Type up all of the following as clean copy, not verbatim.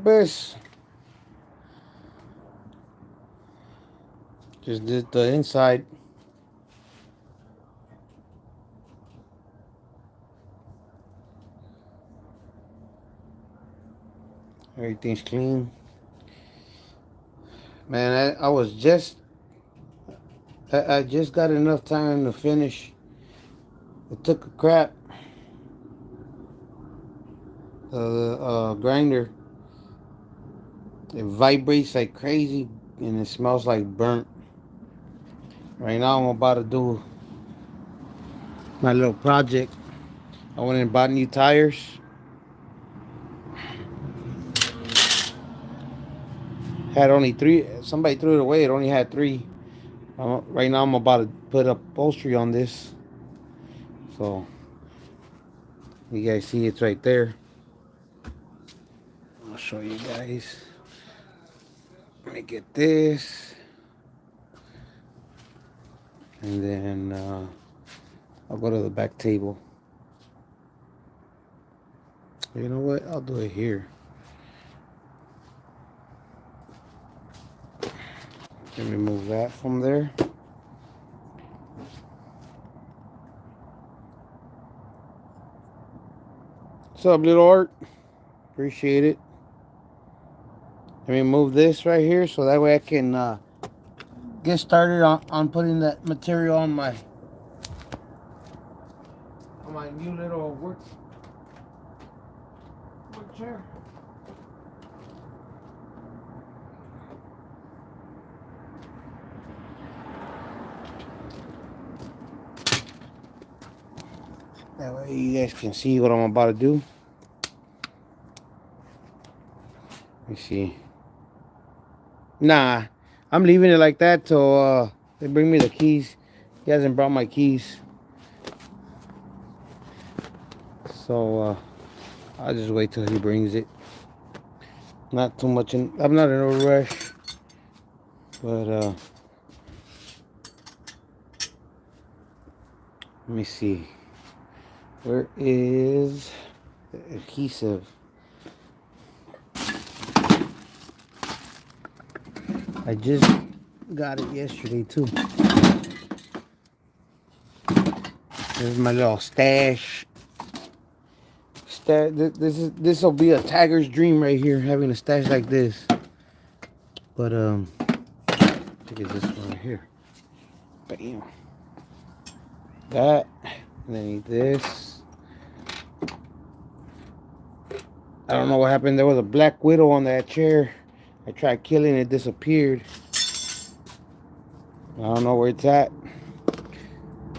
This just did the inside. Everything's clean. Man, I just got enough time to finish. It took a crap. The grinder, it vibrates like crazy and it smells like burnt. Right now, I'm about to do my little project. I went and bought new tires. Had only three. Somebody threw it away. It only had three. Right now, I'm about to put upholstery on this. So, you guys see it's right there. I'll show you guys. Let me get this. And then I'll go to the back table. You know what? I'll do it here. Let me move that from there. What's up, little art? Appreciate it. Let me move this right here so that way I can get started on putting that material on my new little work chair. That way you guys can see what I'm about to do. Let me see. Nah, I'm leaving it like that till they bring me the keys. He hasn't brought my keys. So I'll just wait till he brings it. Not too much I'm not in a rush. But let me see. Where is the adhesive? I just got it yesterday too. This is my little stash. This will be a tagger's dream right here, having a stash like this. But I think it's this one right here. Bam. That, and then need this. I don't know what happened. There was a black widow on that chair. I tried killing it, disappeared. I don't know where it's at.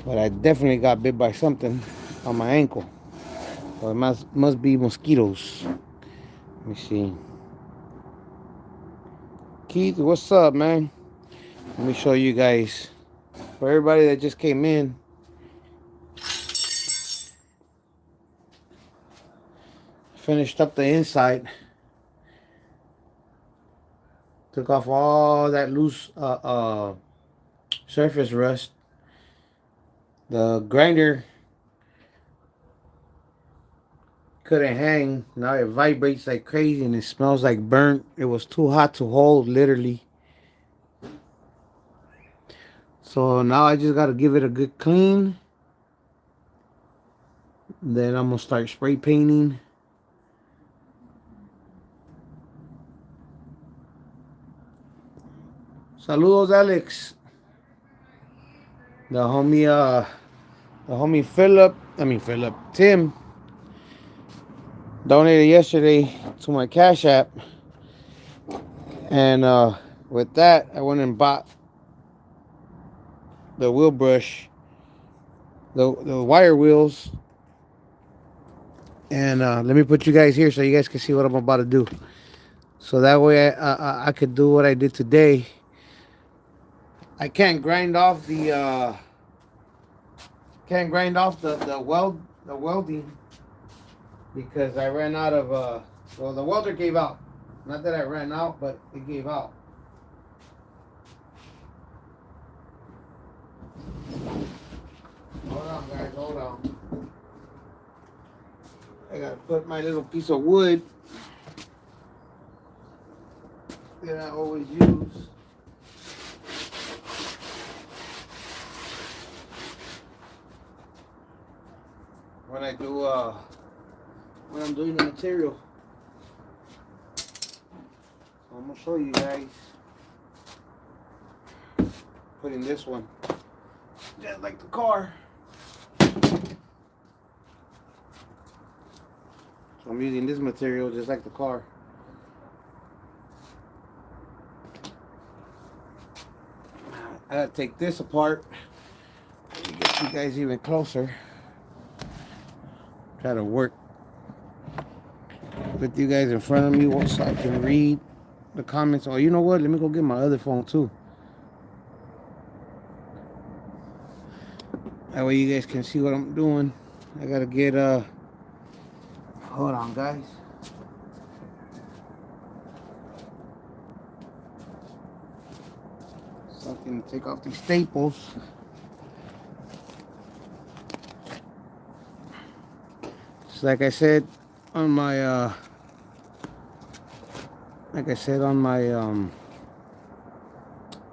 But I definitely got bit by something on my ankle. So it must be mosquitoes. Let me see. Keith, what's up, man? Let me show you guys. For everybody that just came in, finished up the inside. Took off all that loose surface rust. The grinder couldn't hang. Now it vibrates like crazy and it smells like burnt. It was too hot to hold, literally. So now I just gotta give it a good clean. Then I'm gonna start spray painting. Saludos, Alex. The homie Tim donated yesterday to my Cash App. And with that, I went and bought the wheel brush, the wire wheels. And let me put you guys here so you guys can see what I'm about to do. So that way I could do what I did today. I can't grind off the welding because I ran out of well, the welder gave out. Not that I ran out, but it gave out. Hold on, guys, hold on. I gotta put my little piece of wood that I always use when I do when I'm doing the material. So I'm gonna show you guys putting this one just like the car. So I'm using this material just like the car. I gotta take this apart to get you guys even closer. Try to work with you guys in front of me so I can read the comments. Oh, you know what? Let me go get my other phone too. That way you guys can see what I'm doing. I gotta get hold on guys. So I can take off these staples. So like I said on my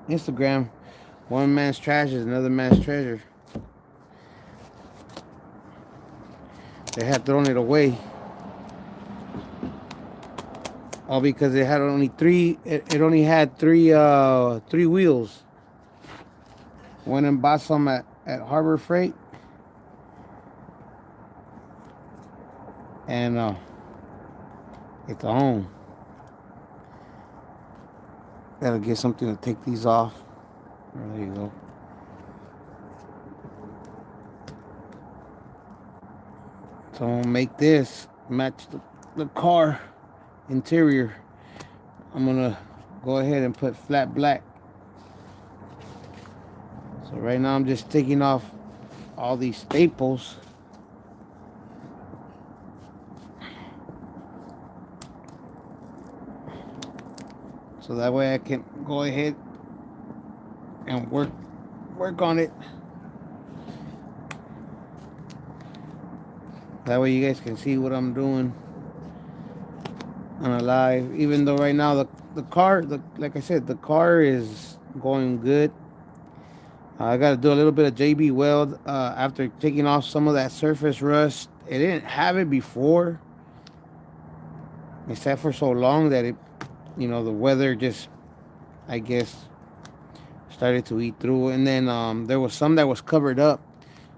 Instagram, one man's trash is another man's treasure. They had thrown it away. All because it had only three. It only had three wheels. Went and bought some at Harbor Freight, and it's on. Gotta get something to take these off. There you go. So I'm gonna make this match the car interior. I'm gonna go ahead and put flat black. So right now I'm just taking off all these staples. So that way I can go ahead and work on it. That way you guys can see what I'm doing on a live. Even though right now the car, like I said, the car is going good. I got to do a little bit of JB weld after taking off some of that surface rust. It didn't have it before. It sat for so long that the weather just, I guess, started to eat through. And then there was some that was covered up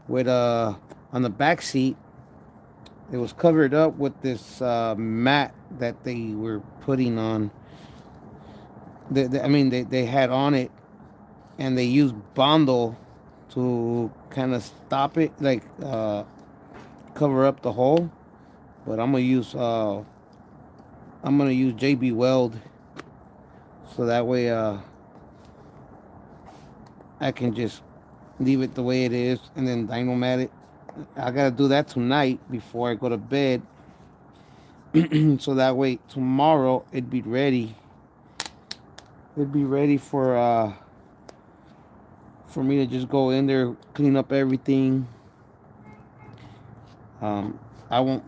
with on the back seat. It was covered up with this mat that they were putting on. They had on it, and they used Bondo to kind of stop it, like cover up the hole. But I'm gonna use JB Weld, so that way I can just leave it the way it is and then dynomat it. I gotta do that tonight before I go to bed, so that way tomorrow it'd be ready. It'd be ready for me to just go in there, clean up everything. I won't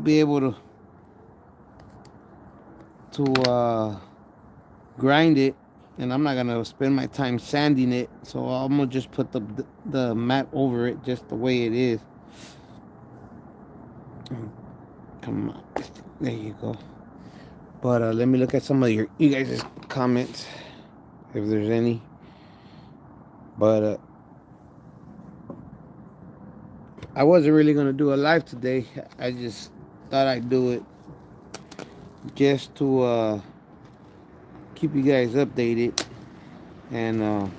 be able to grind it, and I'm not gonna spend my time sanding it. So I'm gonna just put the mat over it just the way it is. Come on, there you go. But let me look at some of you guys' comments, if there's any. But I wasn't really gonna do a live today. I just thought I'd do it just to keep you guys updated and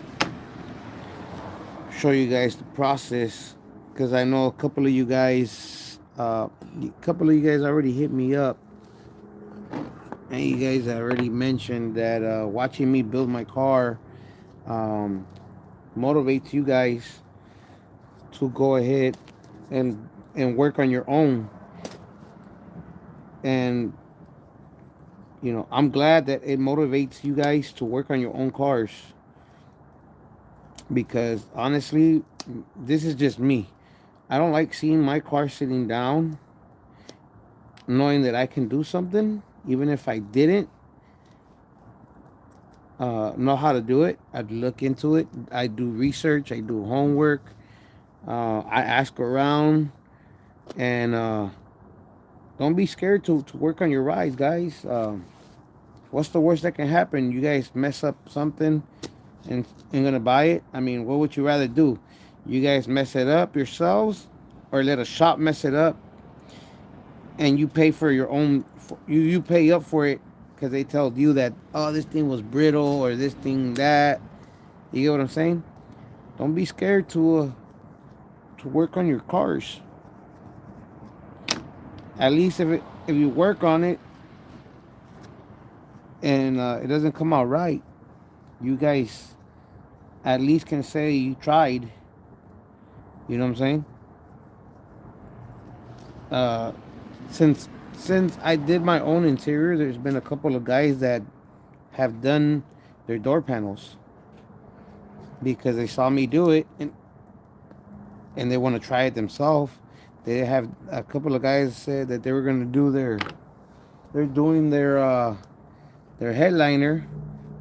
show you guys the process, because I know a couple of you guys already hit me up, and you guys already mentioned that watching me build my car motivates you guys to go ahead and work on your own. And I'm glad that it motivates you guys to work on your own cars, because honestly, this is just me. I don't like seeing my car sitting down knowing that I can do something, even if I didn't. know how to do it. I'd look into it. I do research. I do homework. I ask around, and don't be scared to work on your rides, guys. What's the worst that can happen? You guys mess up something and gonna buy it. I mean, what would you rather do? You guys mess it up yourselves, or let a shop mess it up, and you pay for your own. You pay up for it because they told you that, oh, this thing was brittle or this thing that. You get what I'm saying? Don't be scared to work on your cars. At least if you work on it and it doesn't come out right, you guys at least can say you tried. You know what I'm saying? Uh, since I did my own interior, there's been a couple of guys that have done their door panels because they saw me do it and they want to try it themselves. They have a couple of guys said that they were gonna do they're doing their headliner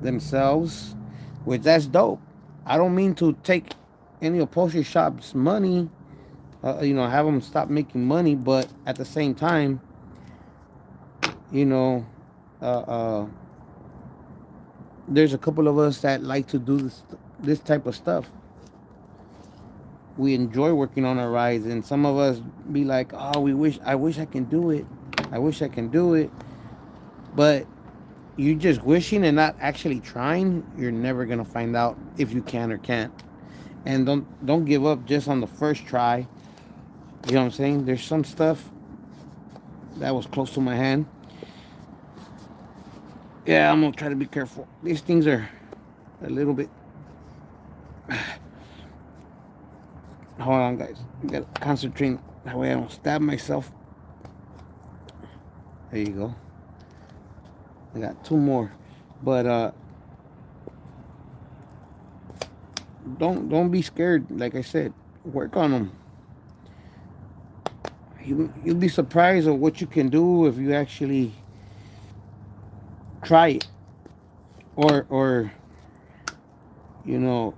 themselves, which that's dope. I don't mean to take any upholstery shop's money, have them stop making money, but at the same time, you know, uh, uh, there's a couple of us that like to do this type of stuff. We enjoy working on our rides, and some of us be like, "Oh, I wish I can do it. I wish I can do it." But you just wishing and not actually trying, you're never gonna find out if you can or can't. And don't give up just on the first try. You know what I'm saying? There's some stuff that was close to my hand. Yeah, I'm gonna try to be careful. These things are a little bit. Hold on, guys. I gotta concentrate. That way I don't stab myself. There you go. I got two more, but don't be scared. Like I said, work on them. You'll be surprised at what you can do if you actually try it, or you know.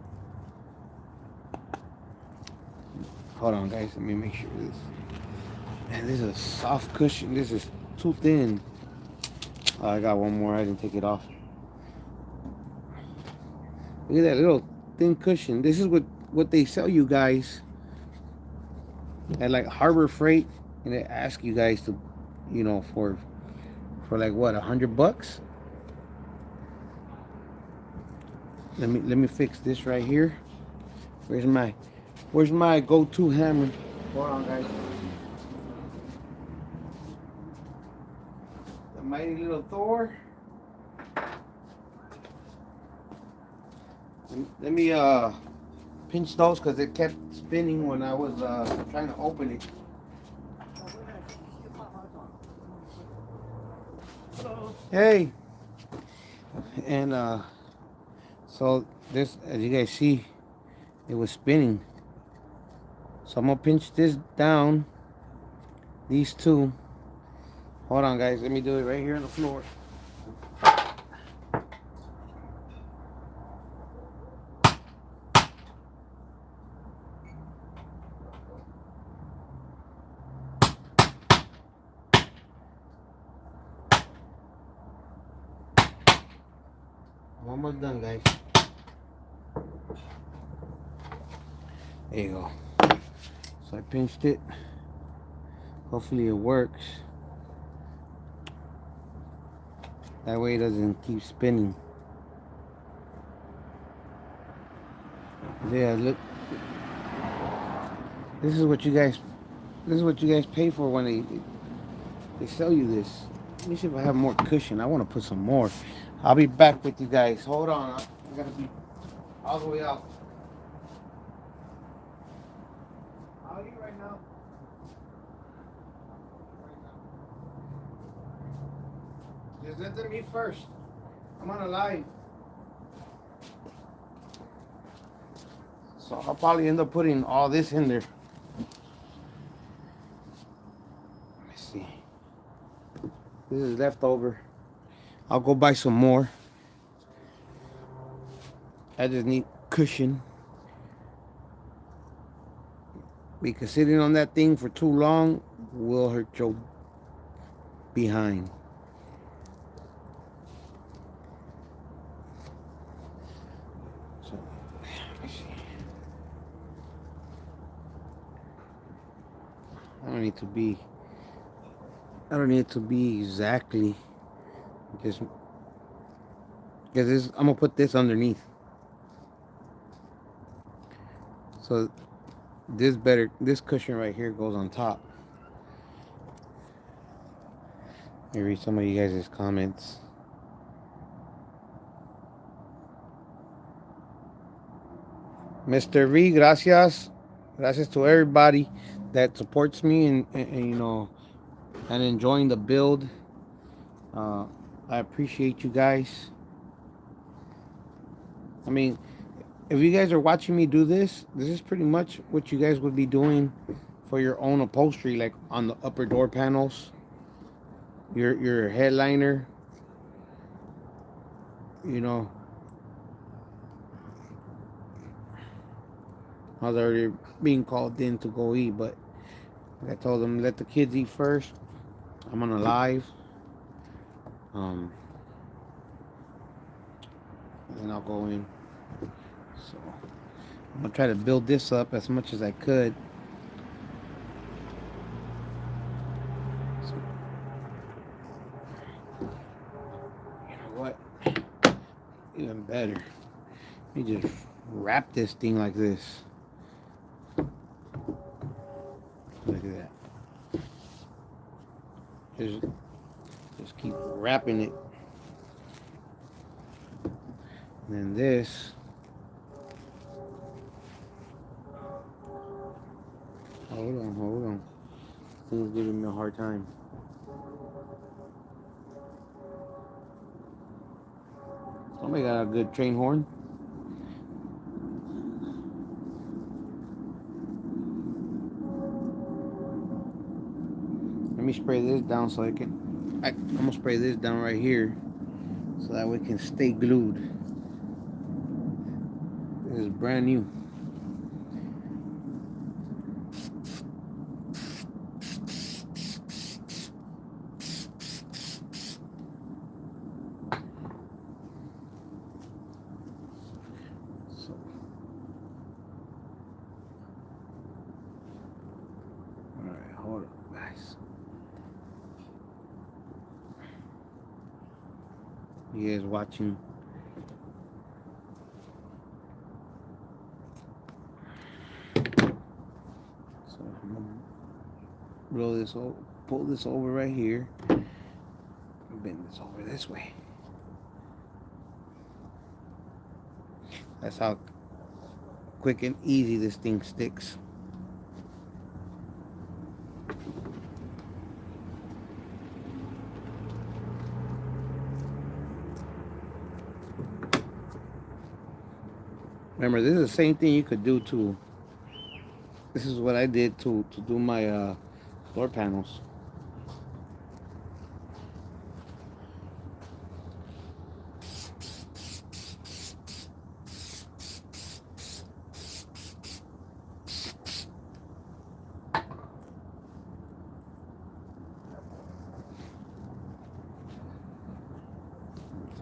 Hold on, guys. Let me make sure this. Man, this is a soft cushion. This is too thin. Oh, I got one more. I didn't take it off. Look at that little thin cushion. This is what they sell you guys at like Harbor Freight, and they ask you guys to, for like what, $100. Let me fix this right here. Where's my go-to hammer? Hold on, guys. The mighty little Thor. Let me pinch those because it kept spinning when I was trying to open it. Hey, and so this, as you guys see, it was spinning. So I'm gonna pinch this down. These two. Hold on, guys. Let me do it right here on the floor. I'm almost done, guys. There you go. So I pinched it. Hopefully it works. That way it doesn't keep spinning. Yeah, look. This is what you guys. This is what you guys pay for when they sell you this. Let me see if I have more cushion. I want to put some more. I'll be back with you guys. Hold on. I gotta be all the way out. How are you right now? Just let me first. I'm on a live. So I'll probably end up putting all this in there. Let me see. This is leftover. I'll go buy some more. I just need cushion because sitting on that thing for too long will hurt your behind. So let me see. I don't need to be. I don't need to be exactly just because this. I'm gonna put this underneath. So this better. This cushion right here goes on top. Let me read some of you guys' comments. Mr. V, gracias. Gracias to everybody that supports me and you know and enjoying the build. Uh, I appreciate you guys. I mean, if you guys are watching me do this, this is pretty much what you guys would be doing for your own upholstery, like on the upper door panels, your headliner. You know, I was already being called in to go eat, but I told them let the kids eat first. I'm on a live. Um, and I'll go in. So I'm gonna try to build this up as much as I could. So, you know what? Even better. Let me just wrap this thing like this. Look at that. Just keep wrapping it. And then this. Hold on. This thing's giving me a hard time. Somebody got a good train horn. Let me spray this down so I'm gonna spray this down right here so that we can stay glued. This is brand new. So, all right, hold on, guys. You guys watching? So I'm gonna roll this over, pull this over right here, bend this over this way. That's how quick and easy this thing sticks. Remember, this is the same thing you could do to. This is what I did to do my door panels.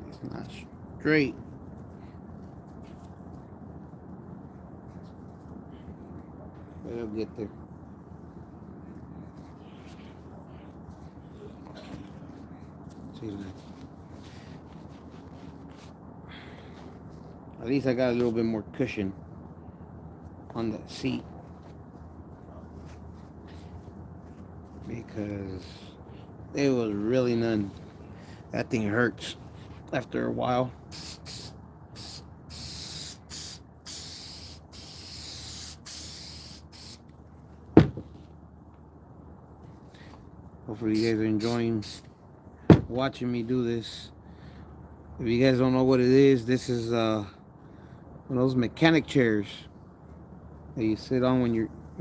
It's not straight. But it'll get there. At least I got a little bit more cushion on the seat because there was really none. That thing hurts after a while. Hopefully you guys are enjoying watching me do this. If you guys don't know what it is, this is one of those mechanic chairs that you sit on when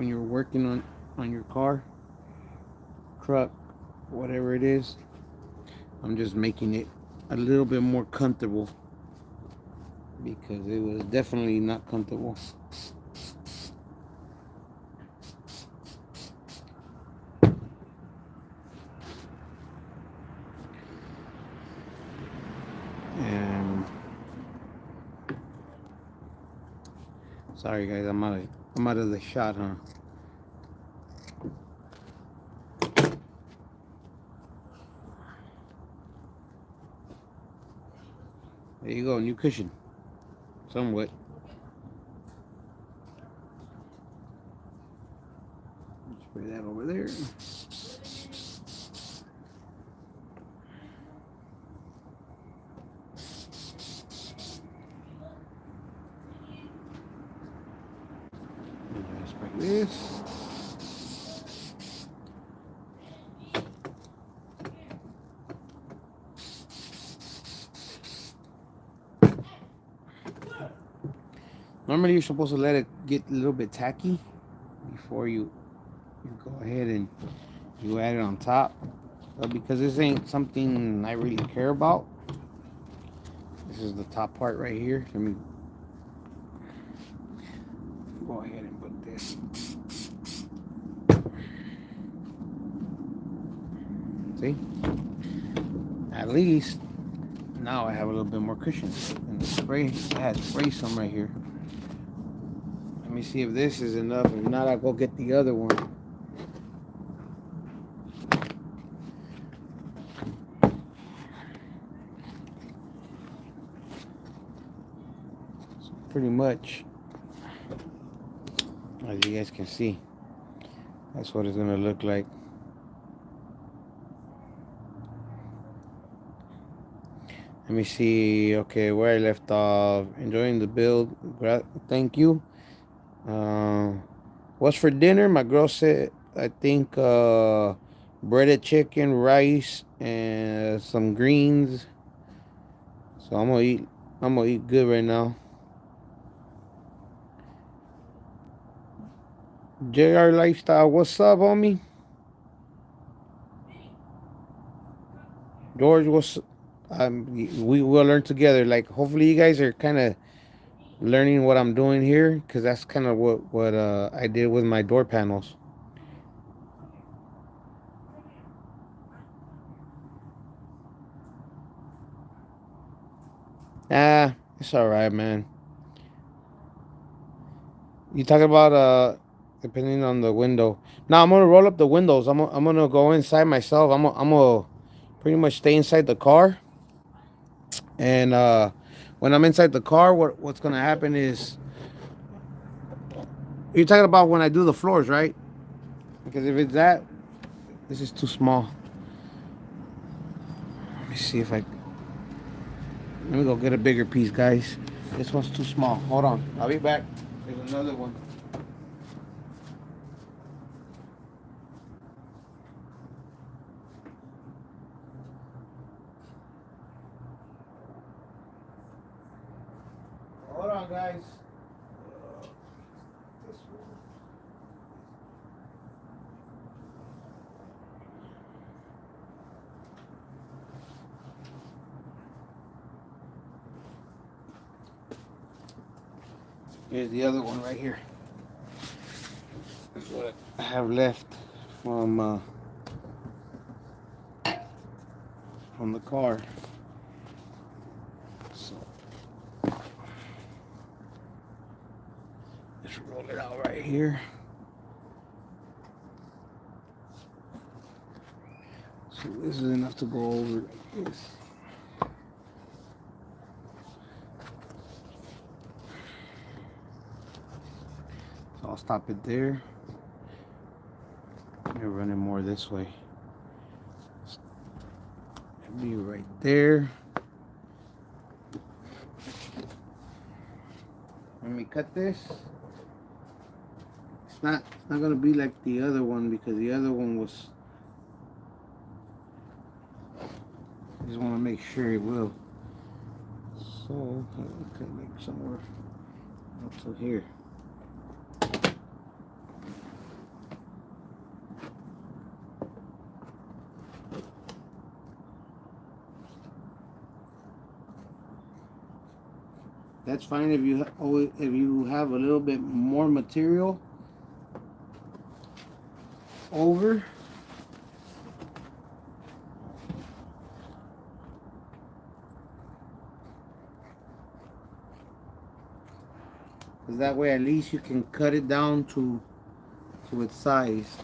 you're working on your car, truck, whatever it is. I'm just making it a little bit more comfortable. because it was definitely not comfortable. And sorry guys, I'm out of the shot, huh? There you go, new cushion. Somewhat. Spray that over there. Spray this. Normally you're supposed to let it get a little bit tacky before you go ahead and you add it on top. But because this ain't something I really care about, this is the top part right here. Let me go ahead and put this. See? At least now I have a little bit more cushion. And the spray, I had spray some right here. Let me see if this is enough. If not, I'll go get the other one. So pretty much, as you guys can see, that's what it's gonna look like. Let me see. Okay, where I left off. Enjoying the build. Thank you. What's for dinner? My girl said, I think breaded chicken, rice, and some greens. So I'm gonna eat. I'm gonna eat good right now. JR Lifestyle, what's up, homie? George, what's we will learn together. Like, hopefully, you guys are kind of learning what I'm doing here, because that's kind of what I did with my door panels. Ah, it's all right, man. You talking about depending on the window. Now I'm gonna roll up the windows. I'm gonna go inside myself. I'm gonna pretty much stay inside the car. And when I'm inside the car, what's gonna happen is you're talking about when I do the floors, right? Because if it's that, this is too small. Let me see if I. Let me go get a bigger piece, guys. This one's too small. Hold on, I'll be back. There's another one. Hold on, guys. Here's the other one right here. That's what I have left from the car. So let's roll it out right here. So this is enough to go over like this. So I'll stop it there. I'm running more this way. Be right there. Let me cut this. It's not gonna be like the other one, because the other one was. I just want to make sure it will. So I can make somewhere up to here. That's fine if you have a little bit more material over. Because that way at least you can cut it down to its size.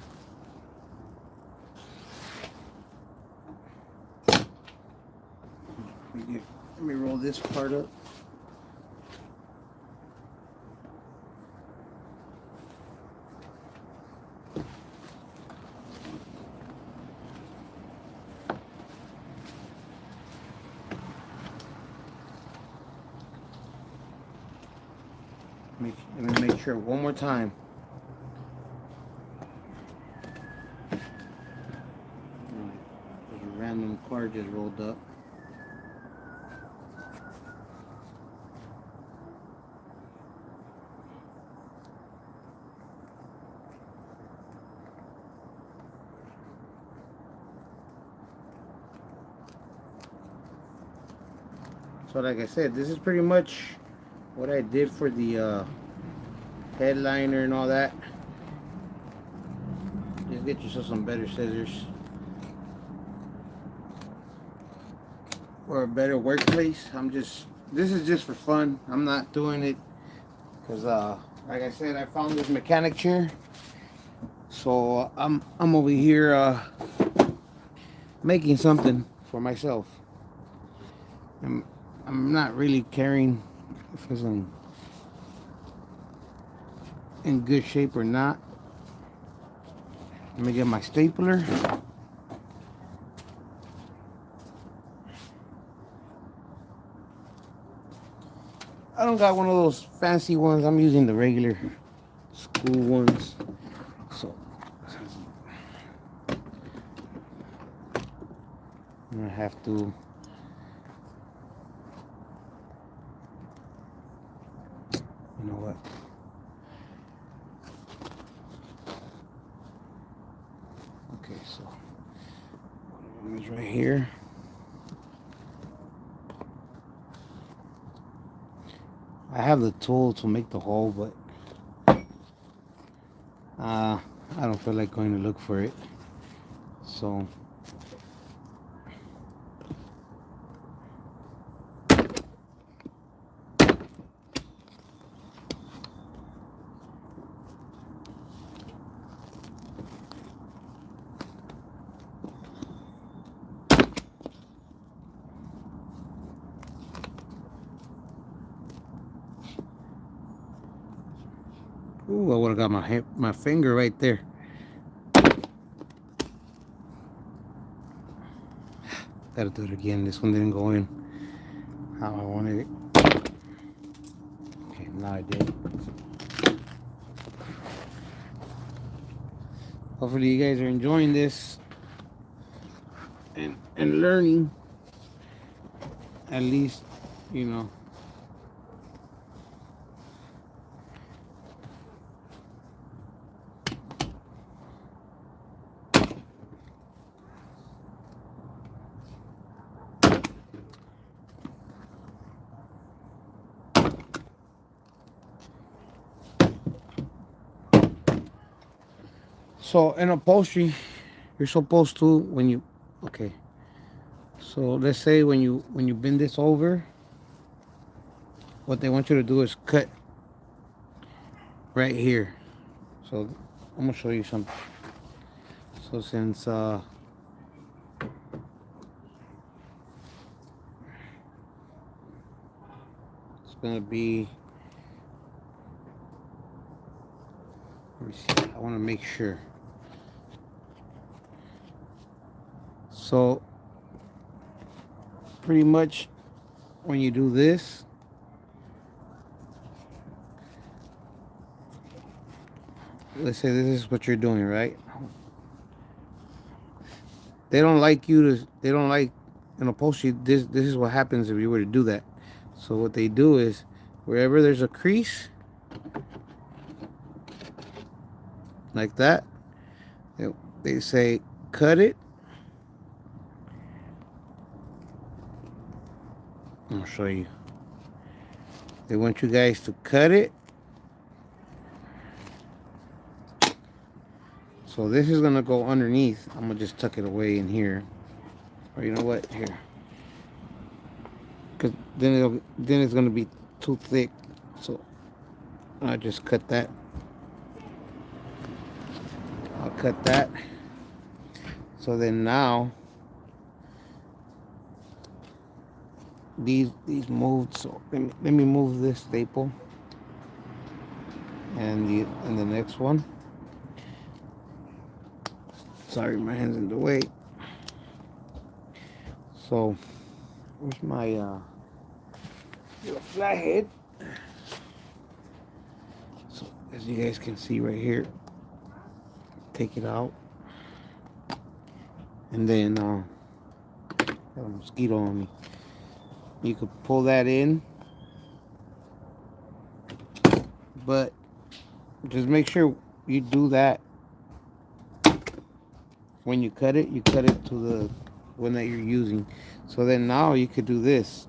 Let me roll this part up. Let me make sure one more time. There's a random car just rolled up. So like I said, this is pretty much what I did for the headliner and all that. Just get yourself some better scissors or a better workplace. This is just for fun. I'm not doing it because like I said, I found this mechanic chair. So I'm over here making something for myself. I'm not really caring if it's in good shape or not. Let me get my stapler. I don't got one of those fancy ones. I'm using the regular school ones. So I'm gonna have to you know what? Okay, so one of them is right here. I have the tool to make the hole, but I don't feel like going to look for it. So ooh, I would have got my finger right there. Gotta do it again. This one didn't go in how I wanted it. Okay, now I did. Hopefully you guys are enjoying this and learning. At least, you know. So in upholstery, you're supposed to okay. So let's say when you bend this over, what they want you to do is cut right here. So I'm gonna show you something. So since it's gonna be, let me see. I want to make sure. So pretty much when you do this, let's say this is what you're doing, right? They don't like they don't like an upholstery. This is what happens if you were to do that. So what they do is wherever there's a crease like that, they say cut it. I'll show you. They want you guys to cut it. So this is gonna go underneath. I'm gonna just tuck it away in here. Or you know what? Here. Cause then it's gonna be too thick. So I just cut that. I'll cut that. So then now these moved. So let me move this staple and the next one. Sorry, my hand's in the way. So where's my flathead? So as you guys can see right here, take it out, and then got a mosquito on me. You could pull that in, but just make sure you do that when you cut it. You cut it to the one that you're using. So then now you could do this.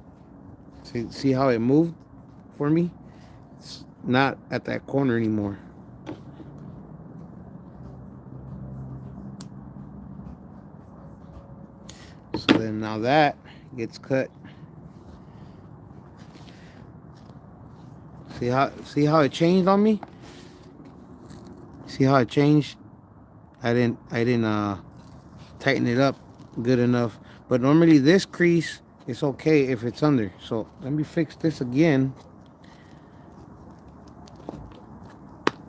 See how it moved for me? It's not at that corner anymore. So then now that gets cut. See how it changed on me? See how it changed? I didn't tighten it up good enough. But normally this crease is okay if it's under. So let me fix this again.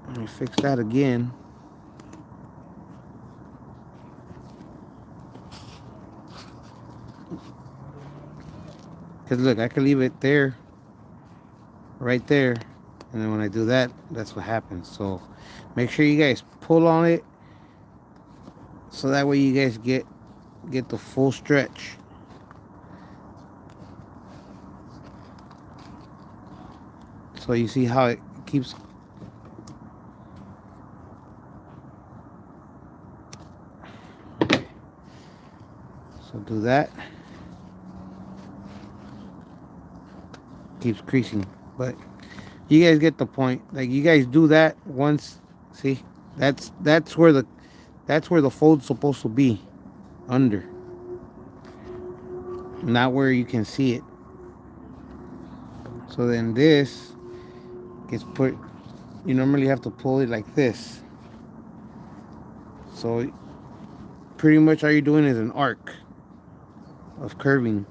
Let me fix that again. Because look, I can leave it there, right there. And then when I do that, that's what happens. So make sure you guys pull on it, so that way you guys get the full stretch. So you see how it keeps. So do that. Keeps creasing, but you guys get the point. Like, you guys do that once. See, that's where the fold's supposed to be, under, not where you can see it. So then this gets put. You normally have to pull it like this. So pretty much all you're doing is an arc of curving.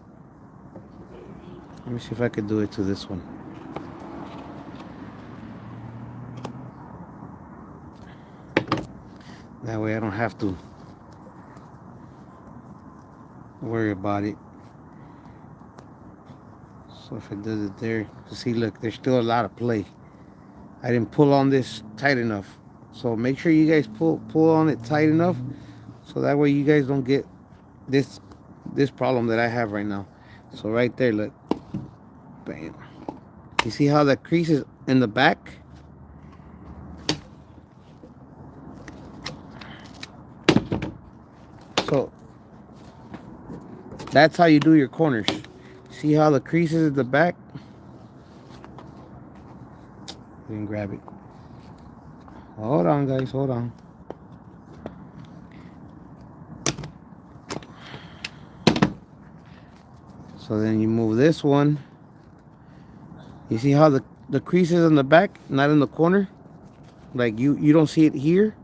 Let me see if I could do it to this one. That way I don't have to worry about it. So if it does it there, see, look, there's still a lot of play. I didn't pull on this tight enough. So make sure you guys pull on it tight enough, so that way you guys don't get this problem that I have right now. So right there, look, bam. You see how that crease is in the back? So that's how you do your corners. See how the crease is at the back? You can grab it. Hold on, guys, hold on. So then you move this one. You see how the crease is in the back, not in the corner? Like you don't see it here.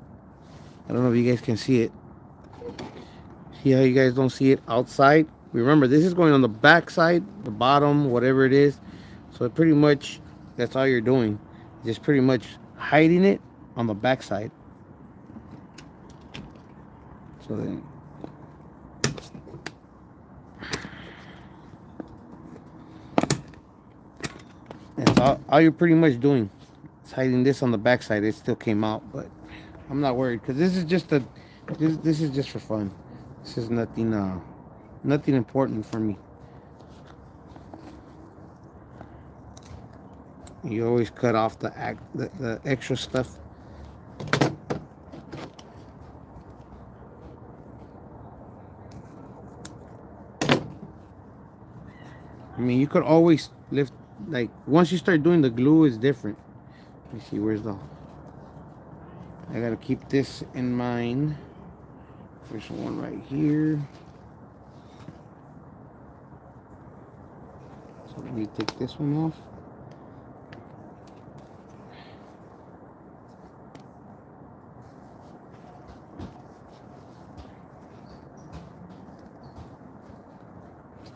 I don't know if you guys can see it. See how you guys don't see it outside? Remember, this is going on the back side, the bottom, whatever it is. So pretty much that's all you're doing. Just pretty much hiding it on the back side. So then that's all you're pretty much doing. It's hiding this on the back side. It still came out, but I'm not worried, because this is just this is just for fun. This is nothing important for me. You always cut off the extra stuff. I mean, you could always lift like once you start doing the glue, it's different. Let me see, where's the, I gotta keep this in mind. There's one right here. So let me take this one off.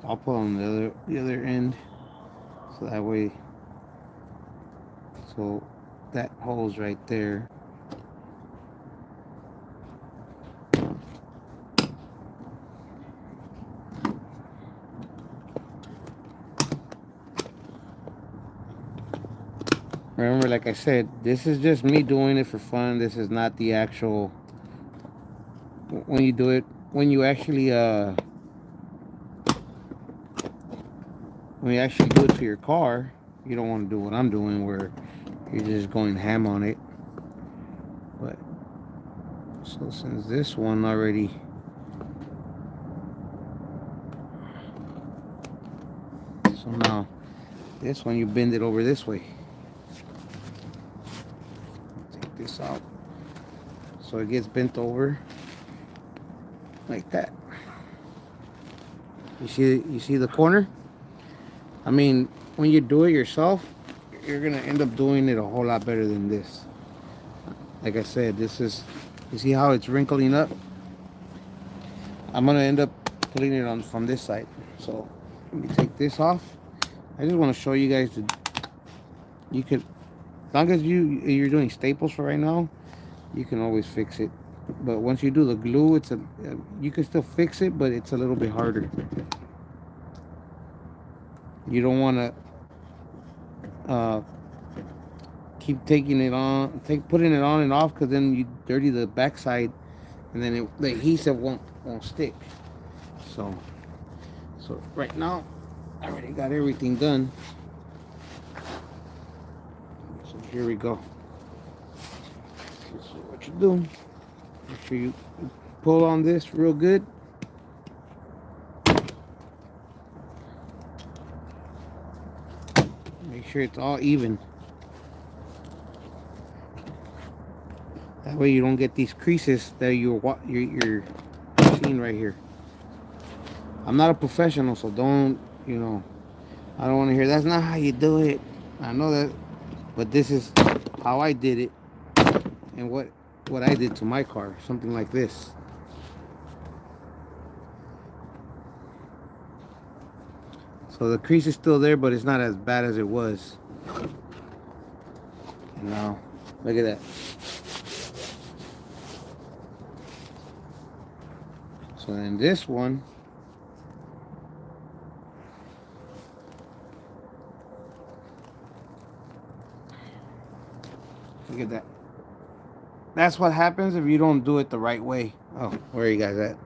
I'll put on the other end, so that way, so that hole's right there. Remember, like I said, this is just me doing it for fun. This is not the actual, when you do it, when you actually when you actually do it to your car, you don't want to do what I'm doing, where you're just going ham on it. But so since this one already, so now this one you bend it over this way. Take this out so it gets bent over like that. You see the corner? I mean, when you do it yourself, you're gonna end up doing it a whole lot better than this. Like I said, this is, you see how it's wrinkling up? I'm gonna end up putting it on from this side. So let me take this off. I just want to show you guys that you could, as long as you're doing staples for right now, you can always fix it. But once you do the glue, it's a, you can still fix it, but it's a little bit harder. You don't want to keep taking it on, putting it on and off, because then you dirty the backside, and then the adhesive won't stick. So right now, I already got everything done. So here we go. So what you do? Make sure you pull on this real good. Make sure it's all even. That way you don't get these creases that you're seeing right here. I'm not a professional, so don't, I don't want to hear, that's not how you do it. I know that, but this is how I did it, and what I did to my car, something like this. So the crease is still there, but it's not as bad as it was. And now, look at that. So then this one, look at that. That's what happens if you don't do it the right way. Oh, where are you guys at?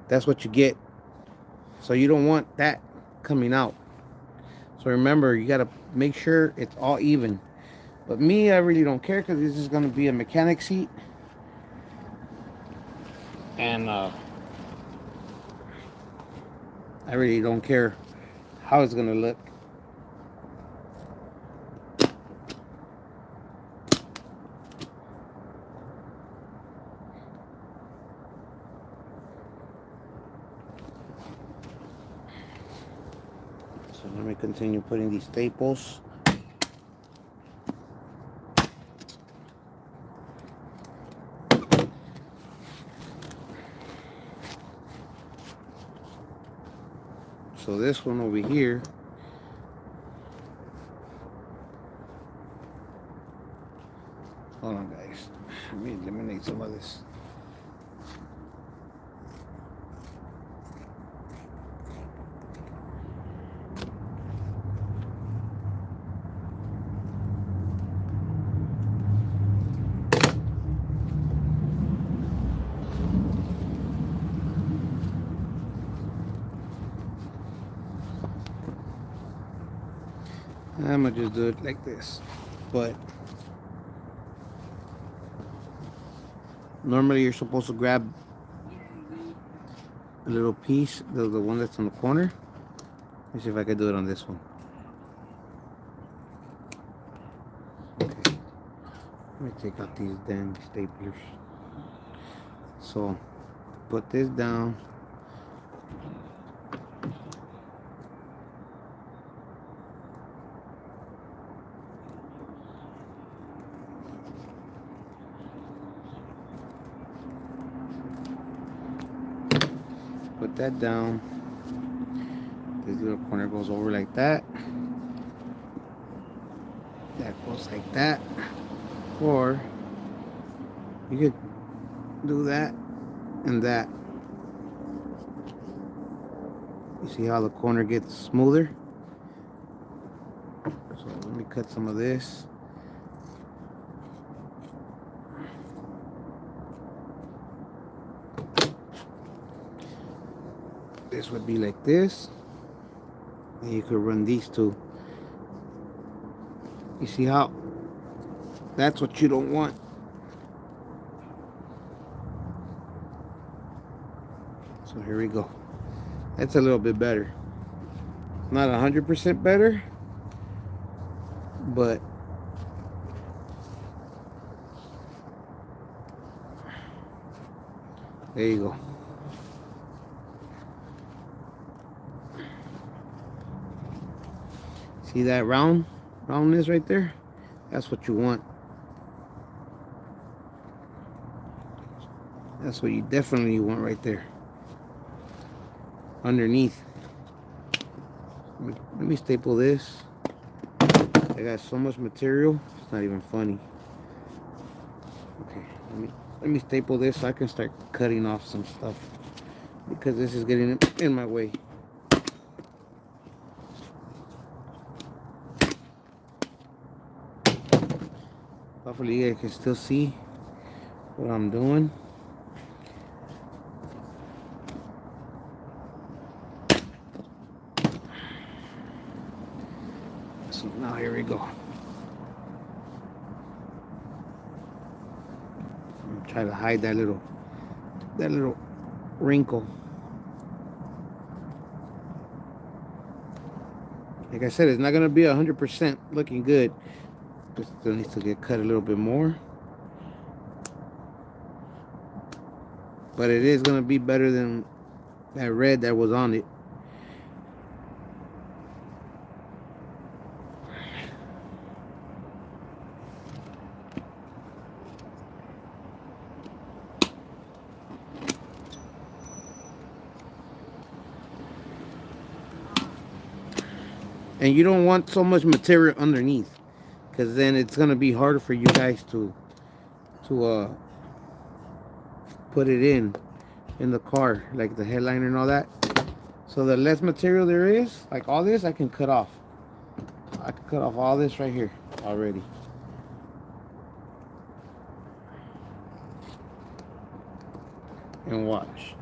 That's what you get. So you don't want that coming out. So remember, you got to make sure it's all even. But me, I really don't care, because this is going to be a mechanic seat. And I really don't care how it's going to look. So let me continue putting these staples. So this one over here, hold on guys, let me eliminate some of this. I'm gonna just do it like this, but normally you're supposed to grab a little piece, the one that's on the corner. Let me see if I can do it on this one. Let me take out these dang staplers. So put this down. Put that down. This little corner goes over like that. That goes like that. Or you could do that and that. You see how the corner gets smoother? So let me cut some of this. This would be like this. And you could run these two. You see how? That's what you don't want. So here we go. That's a little bit better. Not 100% better, but there you go. See that roundness right there? That's what you want. That's what you definitely want right there. Underneath. Let me staple this. I got so much material, it's not even funny. Okay, let me staple this so I can start cutting off some stuff, because this is getting in my way. Hopefully you guys can still see what I'm doing. So now here we go. I'm trying to hide that little wrinkle. Like I said, it's not gonna be 100% looking good. It still needs to get cut a little bit more, but it is gonna be better than that red that was on it. And you don't want so much material underneath, because then it's gonna be harder for you guys to put it in the car, like the headliner and all that. So the less material there is, like all this, I can cut off. I can cut off all this right here already. And watch.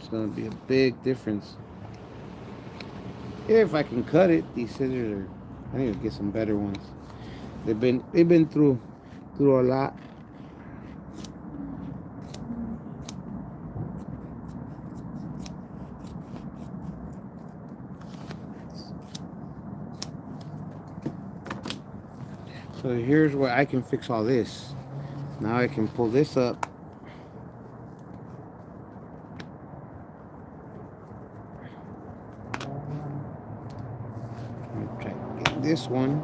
It's gonna be a big difference. If I can cut it, these scissors are, I need to get some better ones. They've been through a lot. So here's where I can fix all this. Now I can pull this up. Try to get this one.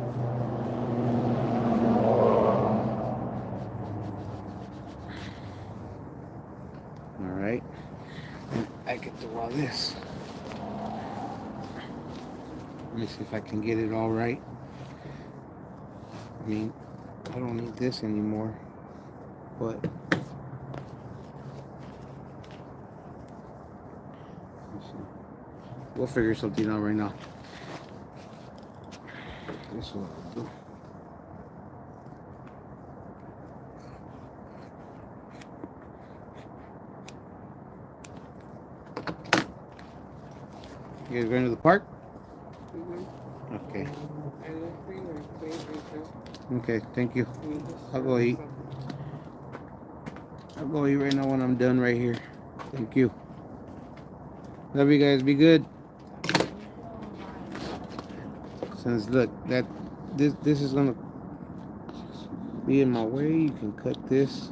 All right. And I can do all this. Let me see if I can get it all right. I mean, I don't need this anymore, but we'll figure something out right now. This is what I'll do. You guys going to the park? Okay. Okay, thank you. I'll go eat. I'll go eat right now when I'm done right here. Thank you. Love you guys. Be good. Since look, that this is gonna be in my way, you can cut this.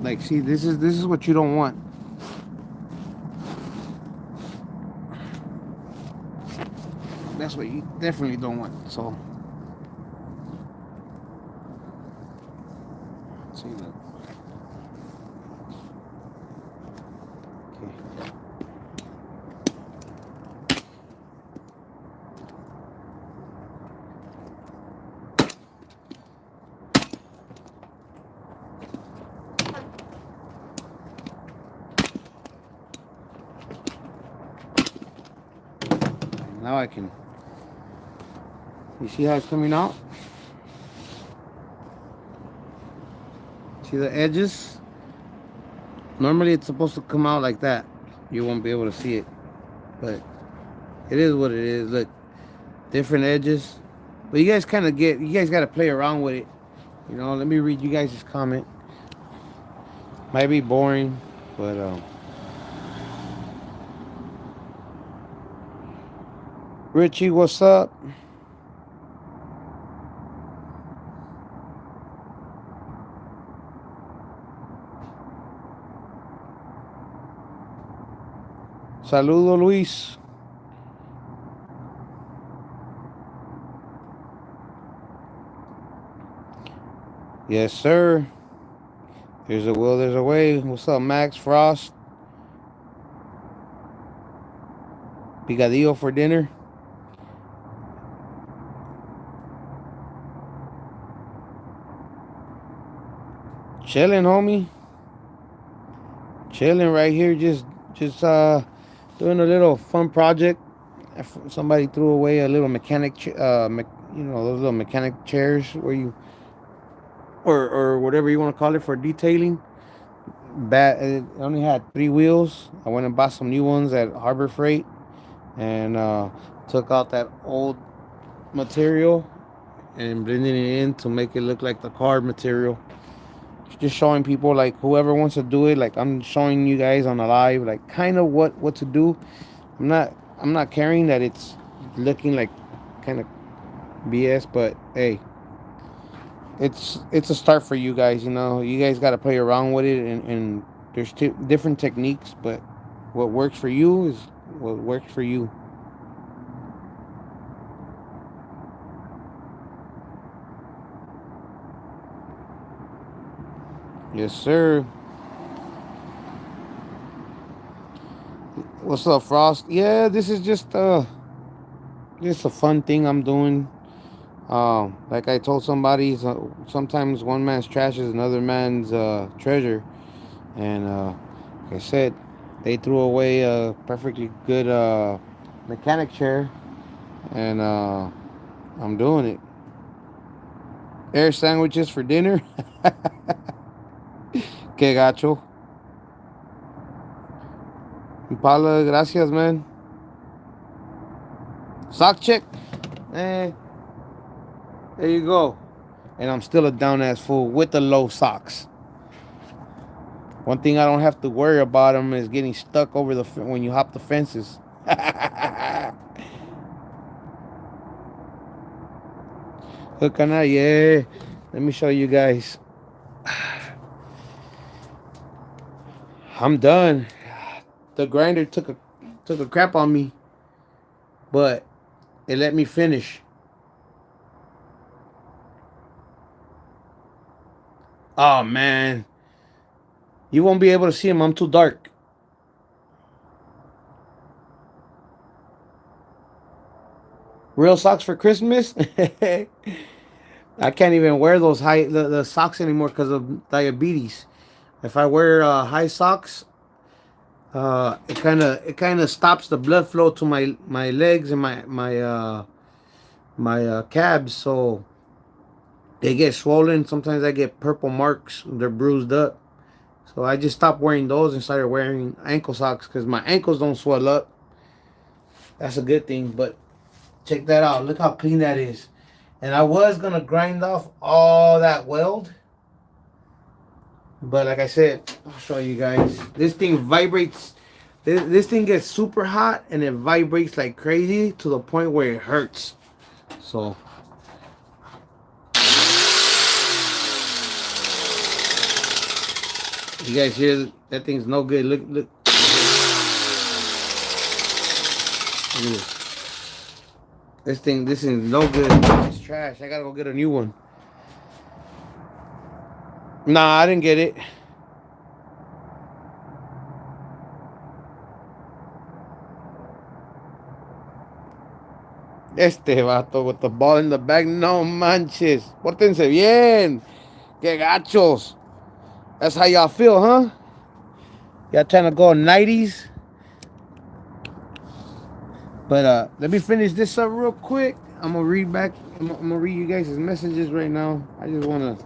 Like, see, this is what you don't want. That's what you definitely don't want. So, see, look. Okay. Now I can. You see how it's coming out? See the edges? Normally it's supposed to come out like that. You won't be able to see it. But it is what it is. Look, different edges. But you guys kind of get, you guys got to play around with it. You know, let me read you guys' comment. Might be boring, but Richie, what's up? Saludo, Luis. Yes, sir. There's a will, there's a way. What's up, Max Frost? Picadillo for dinner. Chilling, homie. Chilling right here. Just doing a little fun project. Somebody threw away a little you know, those little mechanic chairs where you, or whatever you want to call it for detailing. It only had three wheels. I went and bought some new ones at Harbor Freight, and took out that old material and blending it in to make it look like the car material. Just showing people, like, whoever wants to do it. Like, I'm showing you guys on a live, like, kind of what to do. I'm not caring that it's looking like kind of BS, but hey, it's a start for you guys. You know, you guys got to play around with it, and there's different techniques, but what works for you is what works for you. Yes, sir. What's up, Frost? Yeah, this is just a fun thing I'm doing. Like I told somebody, sometimes one man's trash is another man's treasure, and like I said, they threw away a perfectly good mechanic chair, and I'm doing it. Air sandwiches for dinner. Que gacho. Impala, gracias, man. Sock check. Eh, there you go. And I'm still a down ass fool with the low socks. One thing I don't have to worry about them is getting stuck over when you hop the fences. Look on that, yeah. Let me show you guys. I'm done. The grinder took a crap on me, but it let me finish. Oh man, you won't be able to see them. I'm too dark. Real socks for Christmas? I can't even wear those the socks anymore because of diabetes. If I wear high socks, it kind of stops the blood flow to my legs and my calves, so they get swollen. Sometimes I get purple marks; they're bruised up. So I just stopped wearing those and started wearing ankle socks because my ankles don't swell up. That's a good thing. But check that out. Look how clean that is. And I was gonna grind off all that weld, but like I said, I'll show you guys. This thing vibrates. This thing gets super hot and it vibrates like crazy to the point where it hurts. So you guys hear that thing's no good. Look, look. Look at this. This is no good. It's trash. I gotta go get a new one. Nah, I didn't get it. Este vato with the ball in the bag. No manches. Pórtense bien. Que gachos. That's how y'all feel, huh? Y'all trying to go 90s? But let me finish this up real quick. I'm gonna read back. I'm gonna read you guys' messages right now. I just wanna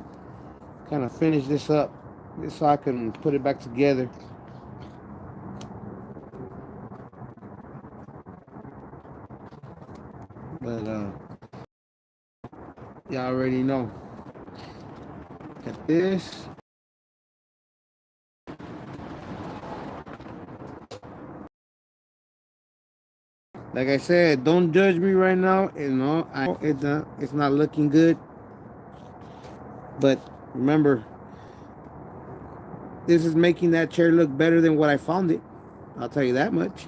kind of finish this up, just so I can put it back together. But y'all already know. Got this. Like I said, don't judge me right now. You know, it's not looking good. But remember, this is making that chair look better than what I found it. I'll tell you that much.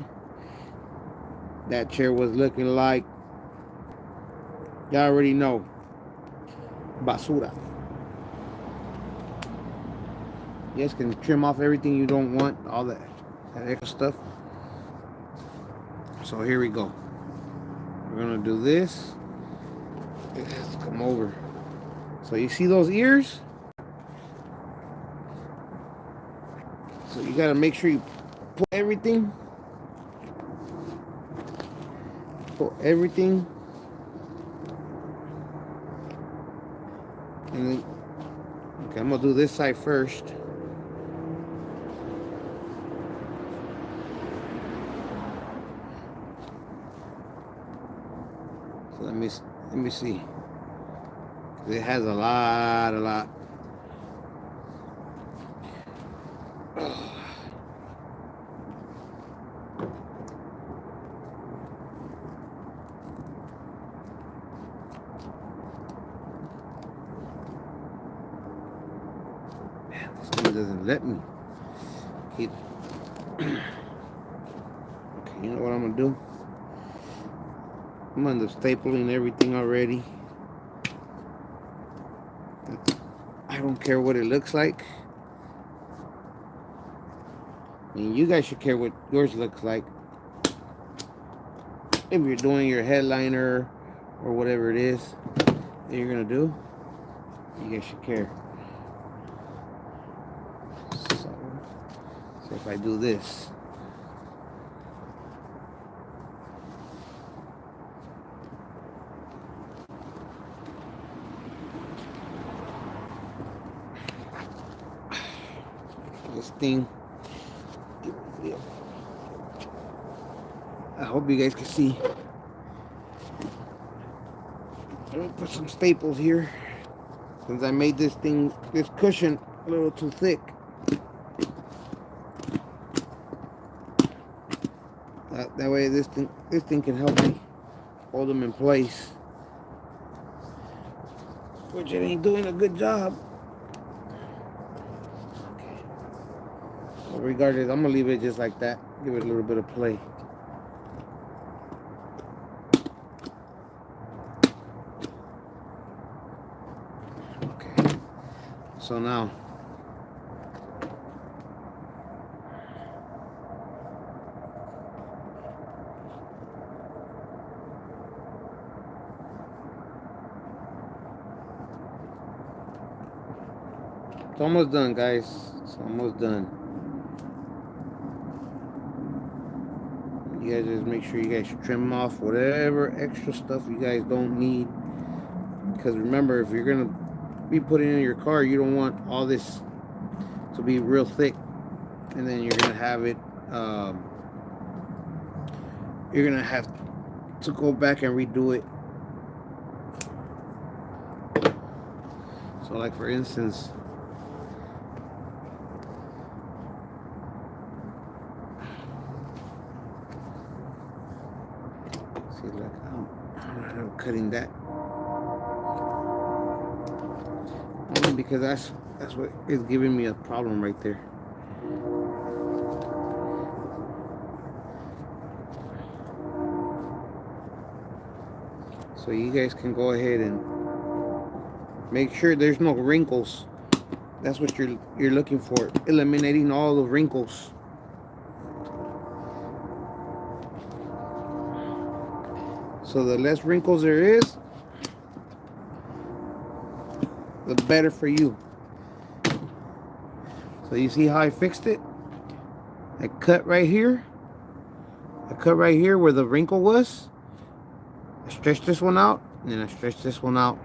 That chair was looking like, y'all already know, basura. You guys can trim off everything you don't want, all that extra stuff. So here we go. We're gonna do this. Let's come over. So you see those ears? So you gotta make sure you pull everything. Pull everything. And then, okay, I'm gonna do this side first. So let me see. It has a lot. Man, this thing doesn't let me keep. Okay, you know what I'm gonna do? I'm gonna end up stapling everything already. I don't care what it looks like. I mean, you guys should care what yours looks like. If you're doing your headliner or whatever it is that you're gonna do, you guys should care. So if I do this, this thing, I hope you guys can see. Let me put some staples here, since I made this cushion a little too thick. That way this thing can help me hold them in place, which it ain't doing a good job. Okay. Well, regardless, I'm gonna leave it just like that. Give it a little bit of play. Okay. So now, it's almost done, guys. It's almost done. You guys just make sure you guys trim off whatever extra stuff you guys don't need. Because remember, if you're gonna be putting in your car, you don't want all this to be real thick, and then you're gonna have it. You're gonna have to go back and redo it. So like for instance, see, look, I'm cutting that only because that's what is giving me a problem right there. So you guys can go ahead and make sure there's no wrinkles. That's what you're looking for, eliminating all the wrinkles. So the less wrinkles there is, the better for you. So you see how I fixed it? I cut right here. I cut right here where the wrinkle was. I stretched this one out, and then I stretched this one out.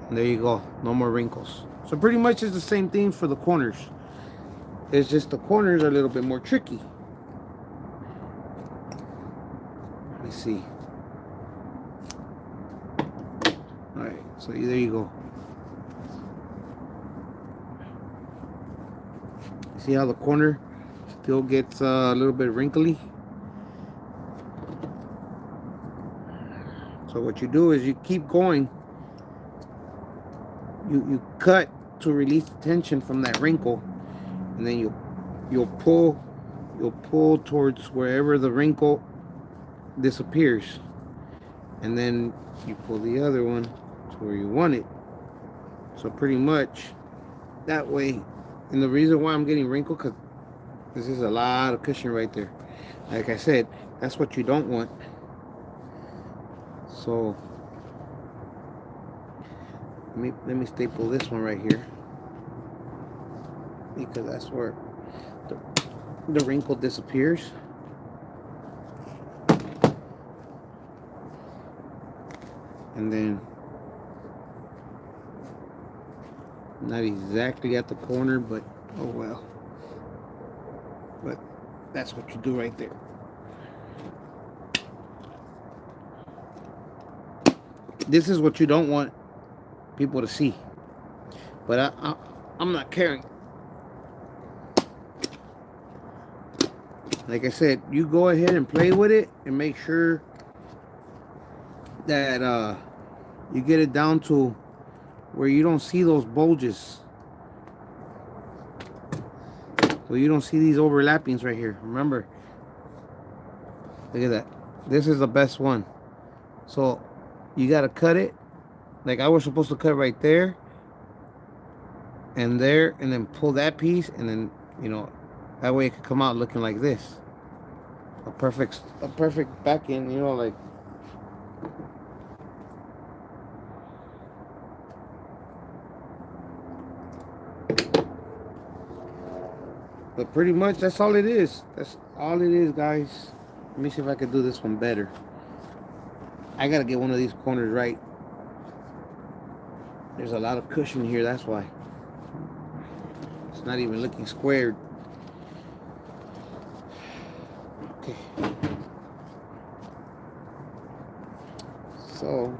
And there you go. No more wrinkles. So pretty much it's the same thing for the corners. It's just the corners are a little bit more tricky. Let me see. Alright, so there you go. See how the corner still gets a little bit wrinkly? So what you do is you keep going. You cut to release the tension from that wrinkle, and then you'll pull towards wherever the wrinkle disappears, and then you pull the other one to where you want it. So pretty much that way. And the reason why I'm getting wrinkled, because this is a lot of cushion right there. Like I said, that's what you don't want. So let me staple this one right here, because that's where the wrinkle disappears. And then not exactly at the corner, but oh well. But that's what you do right there. This is what you don't want people to see. But I'm not caring. Like I said, you go ahead and play with it and make sure that you get it down to where you don't see those bulges. So you don't see these overlappings right here. Remember, look at that. This is the best one. So you got to cut it. Like I was supposed to cut right there and there, and then pull that piece, and then, you know, that way it could come out looking like this. A perfect back end, you know, like. But pretty much that's all it is. That's all it is, guys. Let me see if I can do this one better. I gotta get one of these corners right. There's a lot of cushion here, that's why. It's not even looking squared. Okay. So,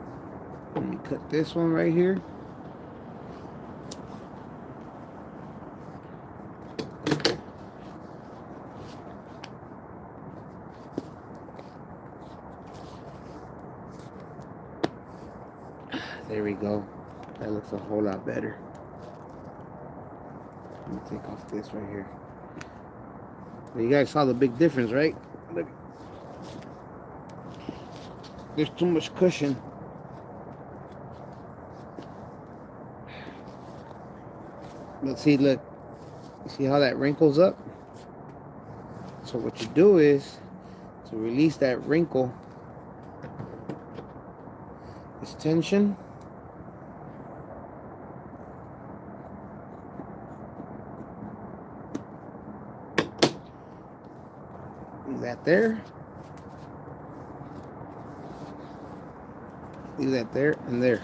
let me cut this one right here. There we go. That looks a whole lot better. Let me take off this right here. You guys saw the big difference, right? Look. There's too much cushion. Let's see, look. You see how that wrinkles up? So what you do is, to release that wrinkle, this tension, leave that there. Leave that there and there.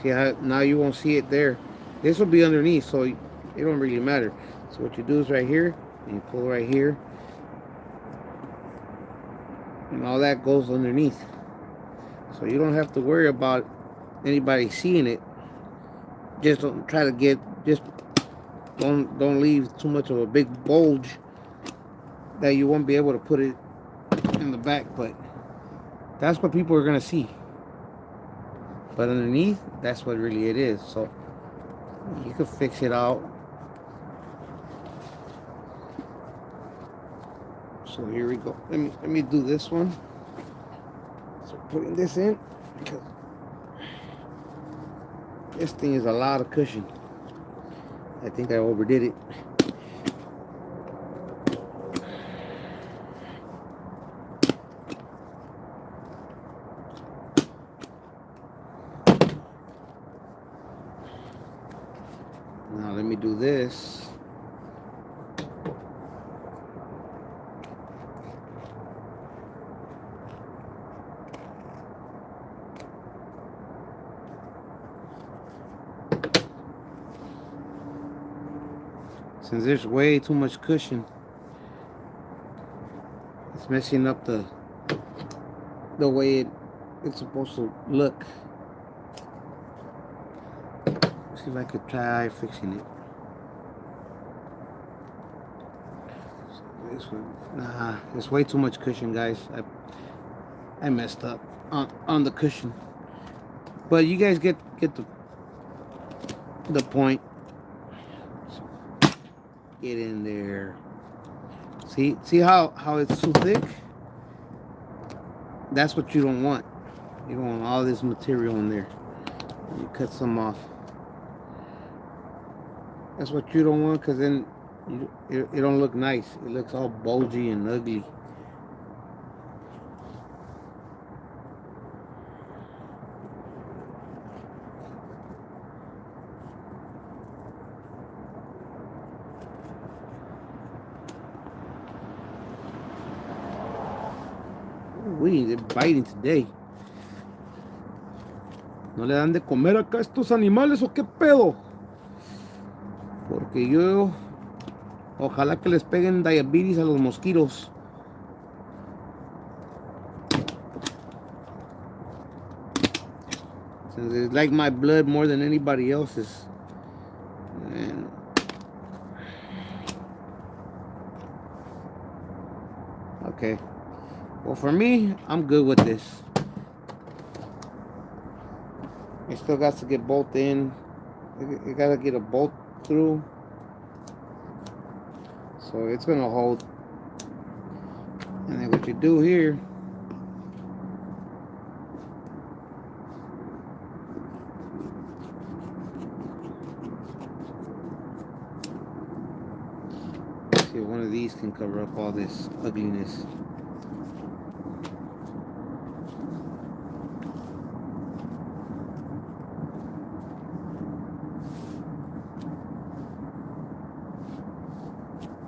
See how now you won't see it there. This will be underneath, so it don't really matter. So what you do is right here, and you pull right here, and all that goes underneath. So you don't have to worry about anybody seeing it. Just don't try to get, just don't leave too much of a big bulge that you won't be able to put it in the back. But that's what people are gonna see. But underneath, that's what really it is. So you can fix it out. So here we go. Let me do this one. So putting this in because this thing is a lot of cushion. I think I overdid it. Now let me do this. Since there's way too much cushion, it's messing up the way it's supposed to look. Let's see if I could try fixing it. So this one, nah, there's way too much cushion, guys. I messed up on the cushion, but you guys get the point. Get in there. See how it's too thick? That's what you don't want. You don't want all this material in there. You cut some off. That's what you don't want, because then it don't look nice. It looks all bulgy and ugly. They're biting today. ¿No le dan de comer acá a estos animales o qué pedo? Porque yo, ojalá que les peguen diabetes a los mosquitos. Since they like my blood more than anybody else's. And okay. Well, for me, I'm good with this. It still got to get bolt in. You gotta get a bolt through, so it's gonna hold. And then what you do here, see if one of these can cover up all this ugliness.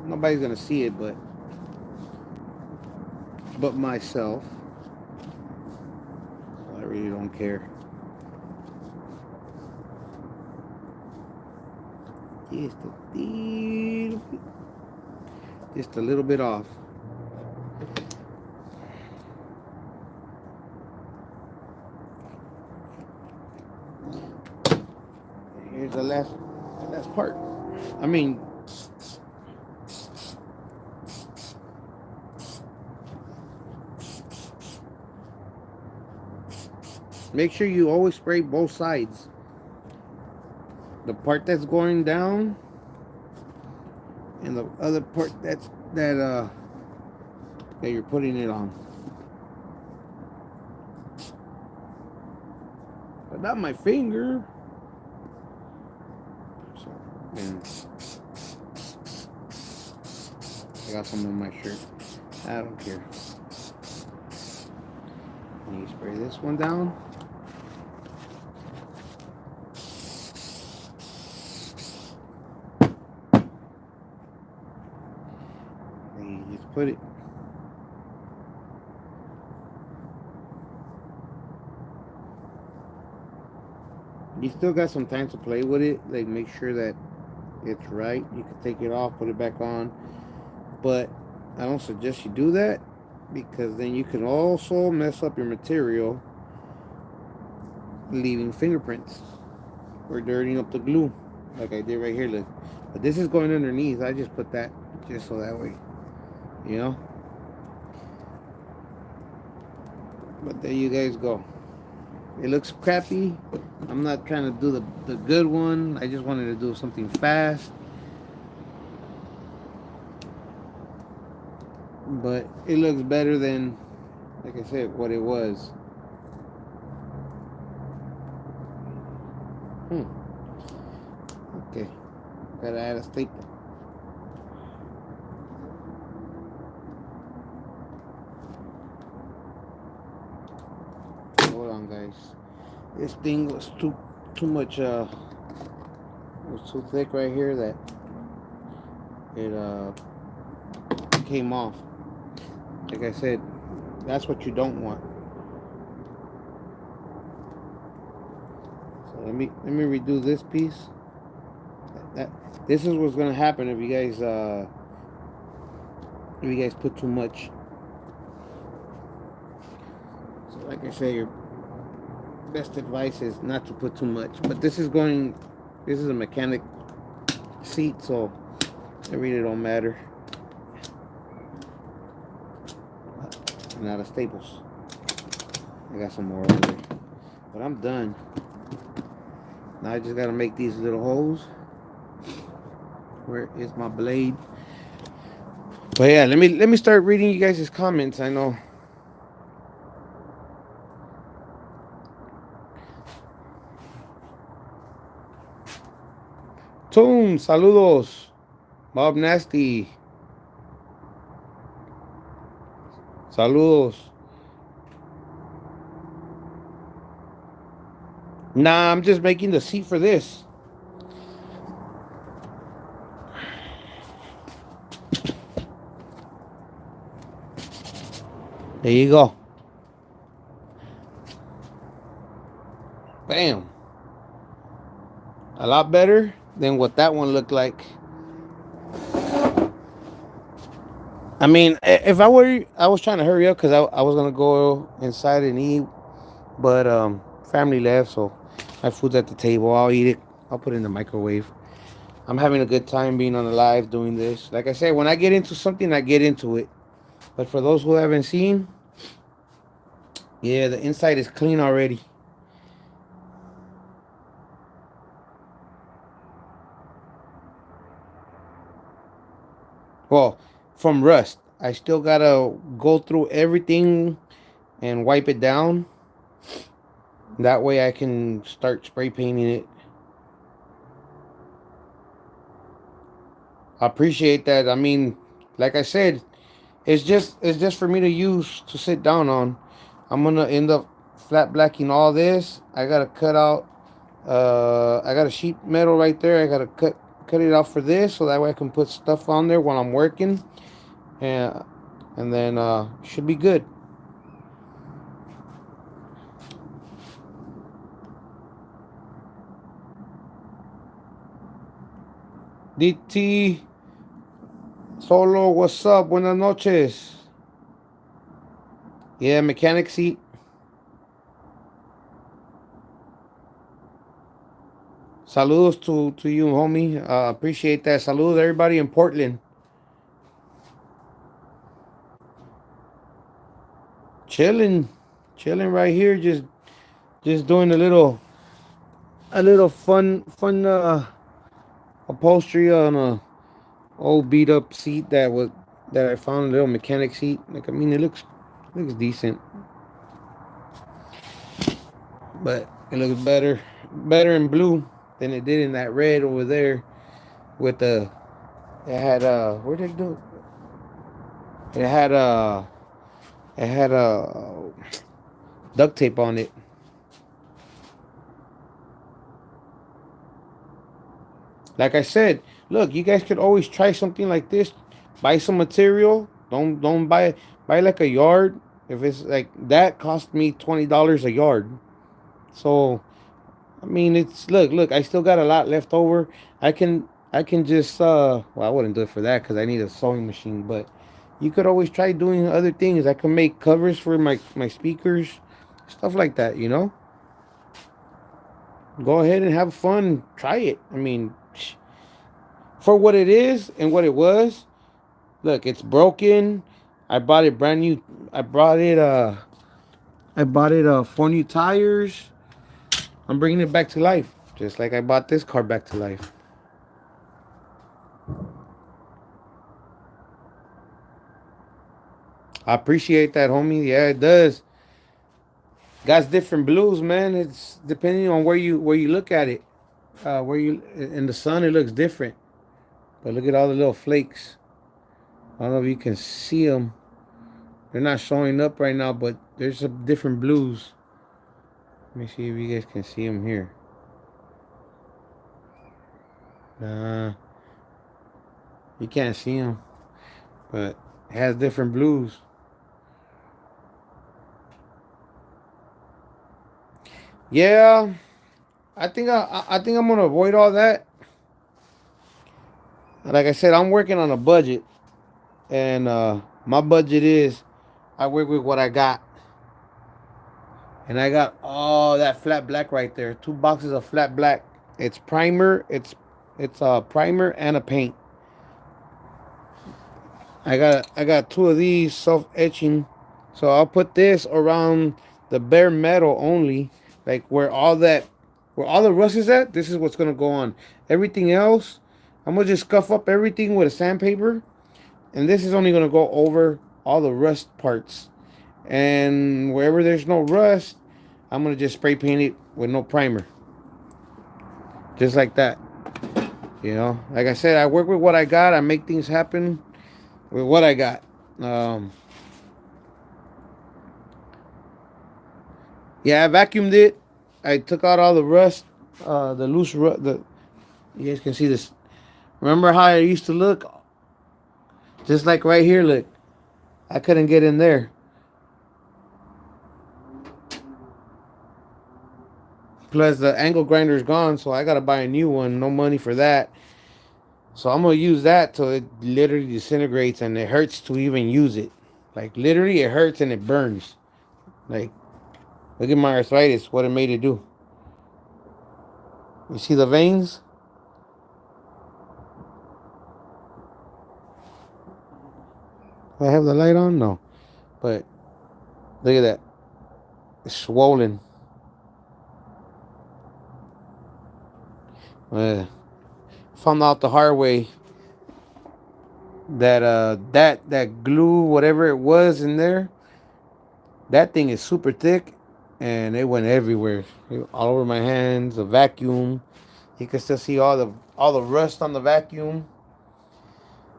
Nobody's gonna see it, but myself. So I really don't care. Just a little bit off. Here's the last part. I mean, make sure you always spray both sides. The part that's going down and the other part that you're putting it on. But not my finger. So, and I got some on my shirt. I don't care. And you spray this one down. And you just put it. You still got some time to play with it. Like, make sure that it's right. You can take it off, put it back on. But I don't suggest you do that, because then you can also mess up your material, leaving fingerprints. or dirtying up the glue, like I did right here. Look, but this is going underneath. I just put that just so that way, you know. But there you guys go. It looks crappy. I'm not trying to do the good one. I just wanted to do something fast. But it looks better than, like I said, what it was. Hmm. Okay. Gotta add a staple. Hold on, guys. This thing was too much. It was too thick right here that it came off. Like I said, that's what you don't want. So let me redo this piece. That this is what's gonna happen if you guys put too much. So like I say, your best advice is not to put too much. But this is a mechanic seat, so it really don't matter. And out of staples. I got some more over there. But I'm done. Now I just gotta make these little holes. Where is my blade? But yeah, let me start reading you guys' comments. I know. Toon, saludos. Bob Nasty. Saludos. Nah, I'm just making the seat for this. There you go. Bam. A lot better than what that one looked like. I mean, if I was trying to hurry up because I was gonna go inside and eat, but family left, so my food's at the table. I'll eat it. I'll put it in the microwave. I'm having a good time being on the live doing this. Like I said, when I get into something, I get into it. But for those who haven't seen, yeah, the inside is clean already. Well, from rust, I still gotta go through everything and wipe it down. That way I can start spray painting it. I appreciate that. I mean, like I said, it's just for me to use to sit down on. I'm gonna end up flat blacking all this. I gotta cut out. I got a sheet metal right there. I gotta cut it out for this so that way I can put stuff on there while I'm working, and and then should be good. DT Solo, what's up? Buenas noches. Yeah, mechanic seat. Saludos to you, homie. Appreciate that. Saludos everybody in Portland. Chilling, chilling right here. Just doing a little fun upholstery on a old beat up seat that I found, a little mechanic seat. Like I mean, it looks decent, but it looks better in blue than it did in that red over there with the. It had where did it do? It had it had duct tape on it. Like I said, look, you guys could always try something like this. Buy some material. Don't buy like a yard. If it's like that, cost me $20 a yard. So I mean, it's look. I still got a lot left over. I can just well, I wouldn't do it for that because I need a sewing machine. But you could always try doing other things. I can make covers for my speakers, stuff like that. Go ahead and have fun. Try it. I mean, for what it is and what it was. Look, it's broken. I bought it brand new. I bought it. I bought it. 4 new tires. I'm bringing it back to life, just like I bought this car back to life. I appreciate that, homie. Yeah, it does. Got different blues, man. It's depending on where you look at it. Where you in the sun, it looks different. But look at all the little flakes. I don't know if you can see them. They're not showing up right now, but there's some different blues. Let me see if you guys can see them here. Nah, you can't see them, but it has different blues. Yeah, I think I'm gonna avoid all that. Like I said, I'm working on a budget, and my budget is I work with what I got, and I got all that flat black right there. 2 boxes of flat black. It's primer. It's a primer and a paint. I got 2 of these self etching, so I'll put this around the bare metal only, like where all the rust is at. This is what's gonna go on. Everything else, I'm gonna just scuff up everything with a sandpaper, and this is only gonna go over all the rust parts. And wherever there's no rust, I'm gonna just spray paint it with no primer, just like that. Like I said, I work with what I got. I make things happen with what I got. Um, yeah, I vacuumed it. I took out all the rust, the loose rust. You guys can see this. Remember how it used to look? Just like right here, look. I couldn't get in there. Plus, the angle grinder is gone, so I gotta buy a new one. No money for that. So I'm gonna use that till it literally disintegrates and it hurts to even use it. Like literally, it hurts and it burns. Like, look at my arthritis. What it made it do. You see the veins? Do I have the light on? No. But look at that. It's swollen. Uh, Found out the hard way that that glue, whatever it was in there, that thing is super thick, and it went everywhere, all over my hands. The vacuum, you can still see all the rust on the vacuum.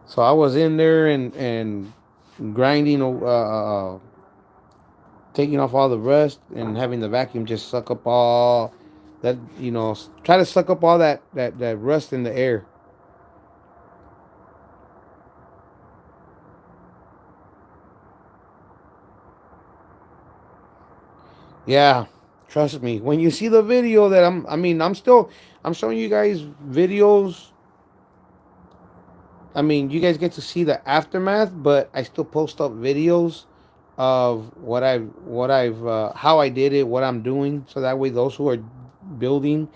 So I was in there and grinding, taking off all the rust and having the vacuum just suck up all that, try to suck up all that rust in the air. Yeah, trust me. When you see the video that I'm showing you guys videos. I mean, you guys get to see the aftermath, but I still post up videos of how I did it, what I'm doing, so that way those who are building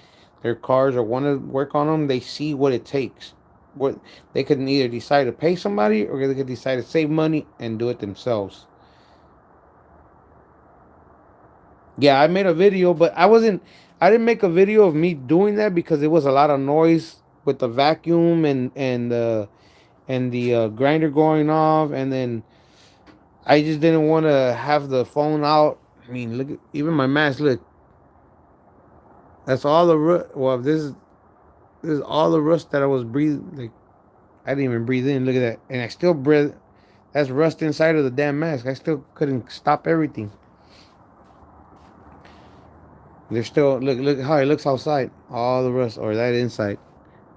their cars or want to work on them, they see what it takes. What they could either decide to pay somebody or they could decide to save money and do it themselves. Yeah, I made a video, but I didn't make a video of me doing that because it was a lot of noise with the vacuum and the grinder going off, and then I just didn't want to have the phone out. I mean, look, even my mask. Look, that's all the rust. Well, this is all the rust that I was breathing. Like, I didn't even breathe in. Look at that, and I still breathe. That's rust inside of the damn mask. I still couldn't stop everything. There's still look how it looks outside. All the rust, or that inside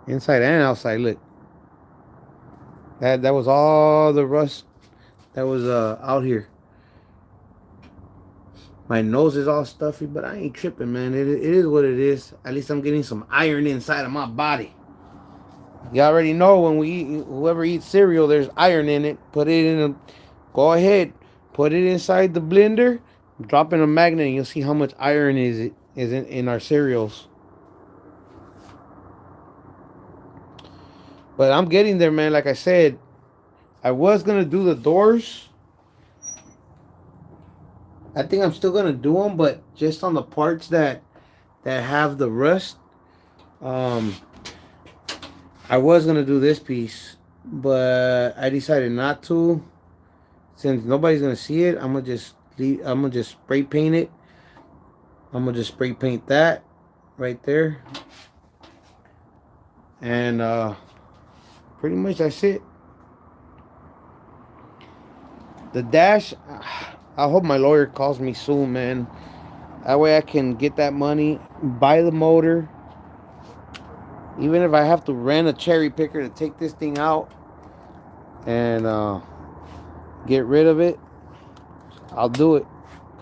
and outside. Look, that was all the rust that was out here. My nose is all stuffy, but I ain't tripping, man. It is what it is. At least I'm getting some iron inside of my body. You already know when we eat, whoever eats cereal, there's iron in it. Put it in a, go ahead, put it inside the blender, drop in a magnet, and you'll see how much iron is in our cereals. But I'm getting there, man. Like I said, I was gonna do the doors. I think I'm still gonna do them, but just on the parts that have the rust. Um, I was gonna do this piece, but I decided not to. Since nobody's gonna see it, I'm gonna just leave, I'm gonna just spray paint it. I'm gonna just spray paint that right there, and pretty much that's it. The dash. I hope my lawyer calls me soon, man. That way I can get that money, buy the motor. Even if I have to rent a cherry picker to take this thing out and get rid of it, I'll do it.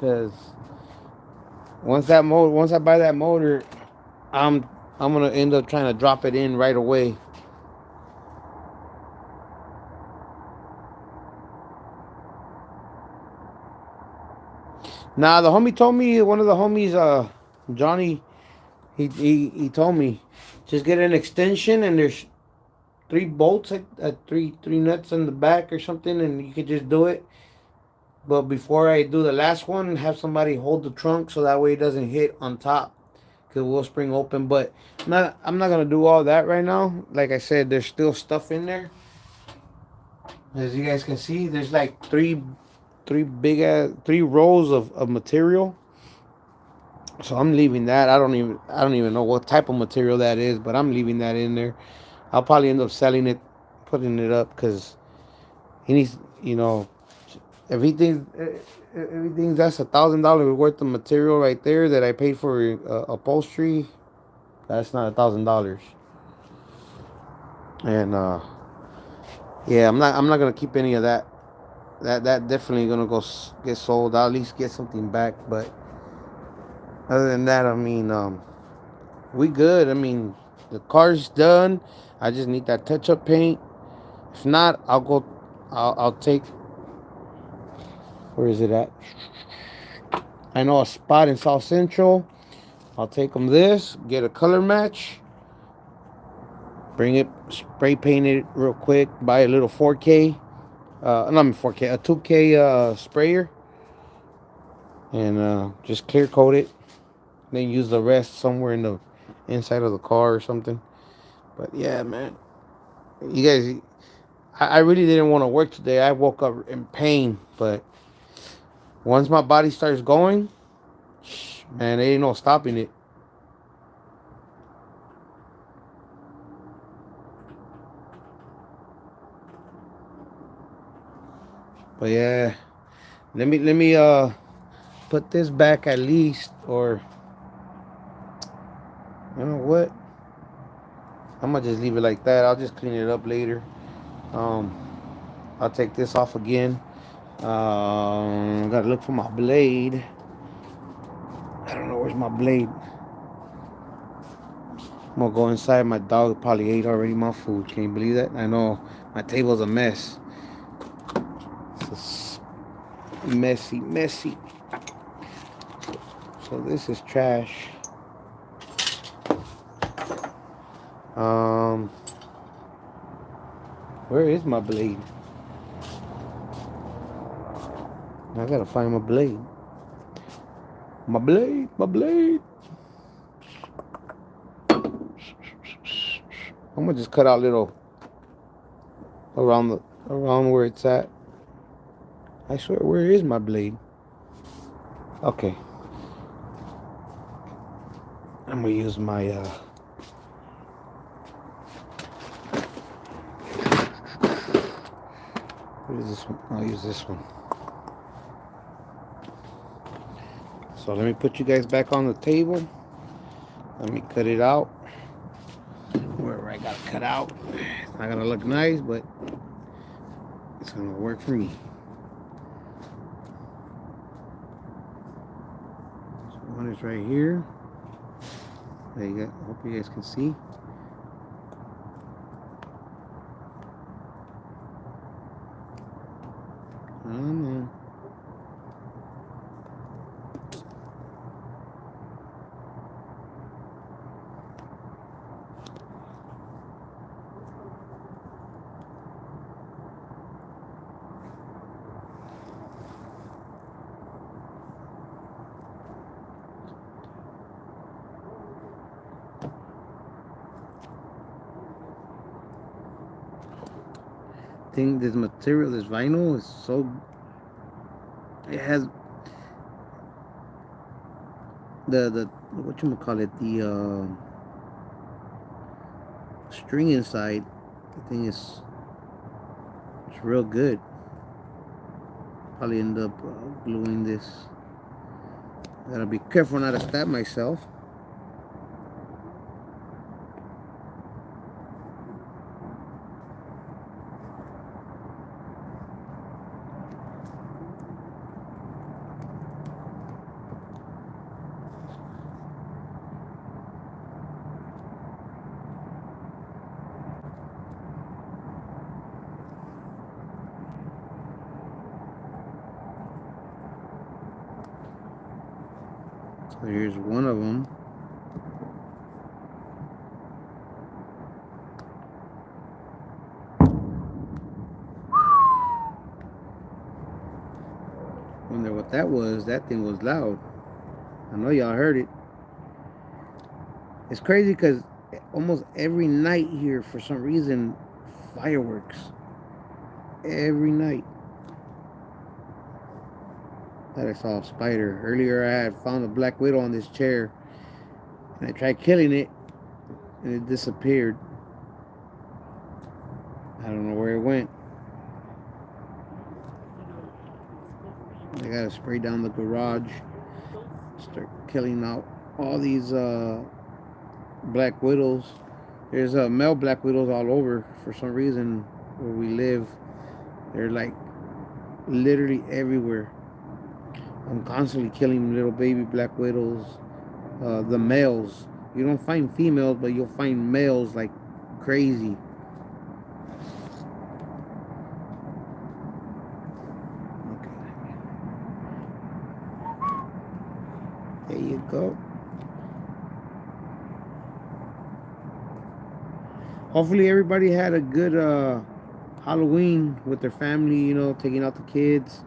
Cause once I buy that motor, I'm I'm gonna end up trying to drop it in right away. Nah, the homie told me, one of the homies, Johnny, he told me just get an extension and there's three bolts three nuts in the back or something, and you could just do it. But before I do the last one, have somebody hold the trunk so that way it doesn't hit on top, cause we'll spring open. But I'm not gonna do all that right now. Like I said, there's still stuff in there. As you guys can see, there's like three rows of material. So I'm leaving that. I don't even know what type of material that is, but I'm leaving that in there. I'll probably end up selling it, putting it up, because he needs, everything everything that's $1,000 worth of material right there that I paid for upholstery. That's not $1,000. And yeah, I'm not gonna keep any of that. That definitely gonna go get sold. I'll at least get something back. But other than that, I mean, we good. I mean, the car's done. I just need that touch up paint. If not, I'll go. I'll take. Where is it at? I know a spot in South Central. I'll take them this. Get a color match. Bring it. Spray paint it real quick. Buy a little 4K. Not 4K. A 2K sprayer. And just clear coat it. Then use the rest somewhere in the inside of the car or something. But yeah, man. You guys, I really didn't want to work today. I woke up in pain, but once my body starts going, man, there ain't no stopping it. But yeah, let me put this back at least, or you know what? I'm gonna just leave it like that. I'll just clean it up later. Um, I'll take this off again. Gotta look for my blade. I don't know where's my blade. I'm gonna go inside. My dog probably ate already my food. Can you believe that? I know my table's a mess. It's messy, messy. So this is trash. Um, where is my blade? I gotta find my blade. My blade, my blade. I'm gonna just cut out little around where it's at. I swear, where is my blade? Okay, I'm gonna use my what is this one? I'll use this one. So let me put you guys back on the table. Let me cut it out. Wherever I got to cut out. It's not gonna look nice, but it's gonna work for me. So one is right here. There you go. Hope you guys can see. Come on. thing, this material, this vinyl is so. It has the what you call it, the string inside. The thing is, it's real good. Probably end up gluing this. Gotta be careful not to stab myself. So here's one of them. Wonder what that was. That thing was loud. I know y'all heard it. It's crazy because almost every night here, for some reason, fireworks. Every night. Thought I saw a spider. Earlier I had found a black widow on this chair. And I tried killing it. And it disappeared. I don't know where it went. I gotta spray down the garage. Start killing out all these black widows. There's male black widows all over for some reason where we live. They're like literally everywhere. I'm constantly killing little baby black widows. The males. You don't find females, but you'll find males like crazy. Okay. There you go. Hopefully everybody had a good Halloween with their family, taking out the kids,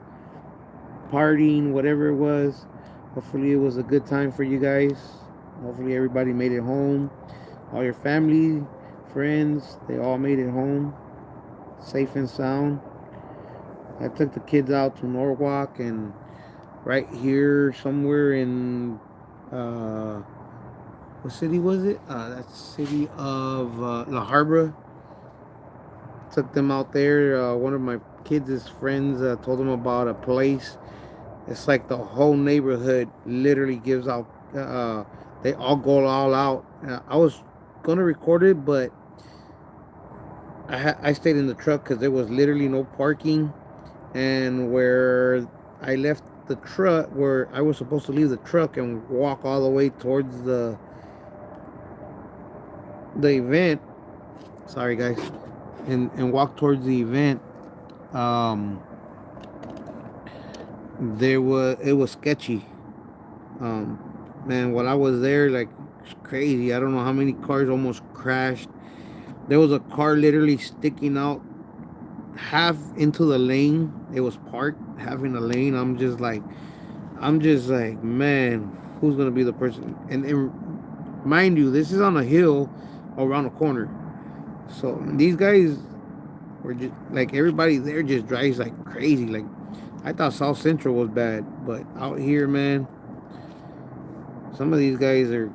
partying, whatever it was. Hopefully it was a good time for you guys. Hopefully everybody made it home. All your family, friends, they all made it home safe and sound. I took the kids out to Norwalk and right here somewhere in what city was it? That's the city of La Habra. Took them out there. One of my kids' friends told them about a place. It's like the whole neighborhood literally gives out. They all go all out. I was gonna record it, but I stayed in the truck because there was literally no parking, and where I left the truck, where I was supposed to leave the truck and walk all the way towards the event. Sorry, guys, and walk towards the event. Um, it was sketchy. Um, Man, while I was there, like it's crazy. I don't know how many cars almost crashed. There was a car literally sticking out half into the lane. It was parked half in the lane. I'm just like, man, who's gonna be the person? And mind you, this is on a hill around a corner. So these guys were just like everybody there just drives like crazy. Like I thought South Central was bad, but out here, man, some of these guys are,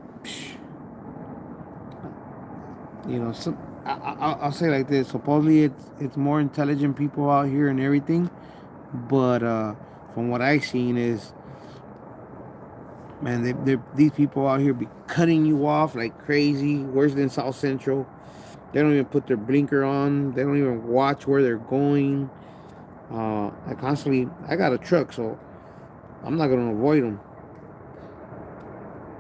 some. I'll say like this. Supposedly, it's more intelligent people out here and everything, but from what I've seen is, man, these people out here be cutting you off like crazy, worse than South Central. They don't even put their blinker on. They don't even watch where they're going. I got a truck, so I'm not gonna avoid them.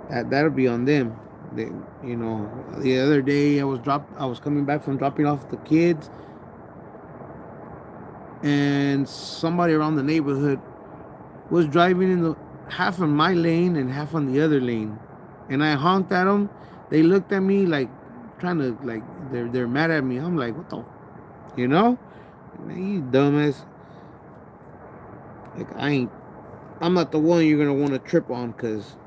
That'll be on them. They, the other day I was coming back from dropping off the kids, and somebody around the neighborhood was driving in the half in my lane and half on the other lane, and I honked at them. They looked at me like trying to like they're mad at me. I'm like, what the, you know, man, you dumbass. Like I'm not the one you're gonna want to trip on, because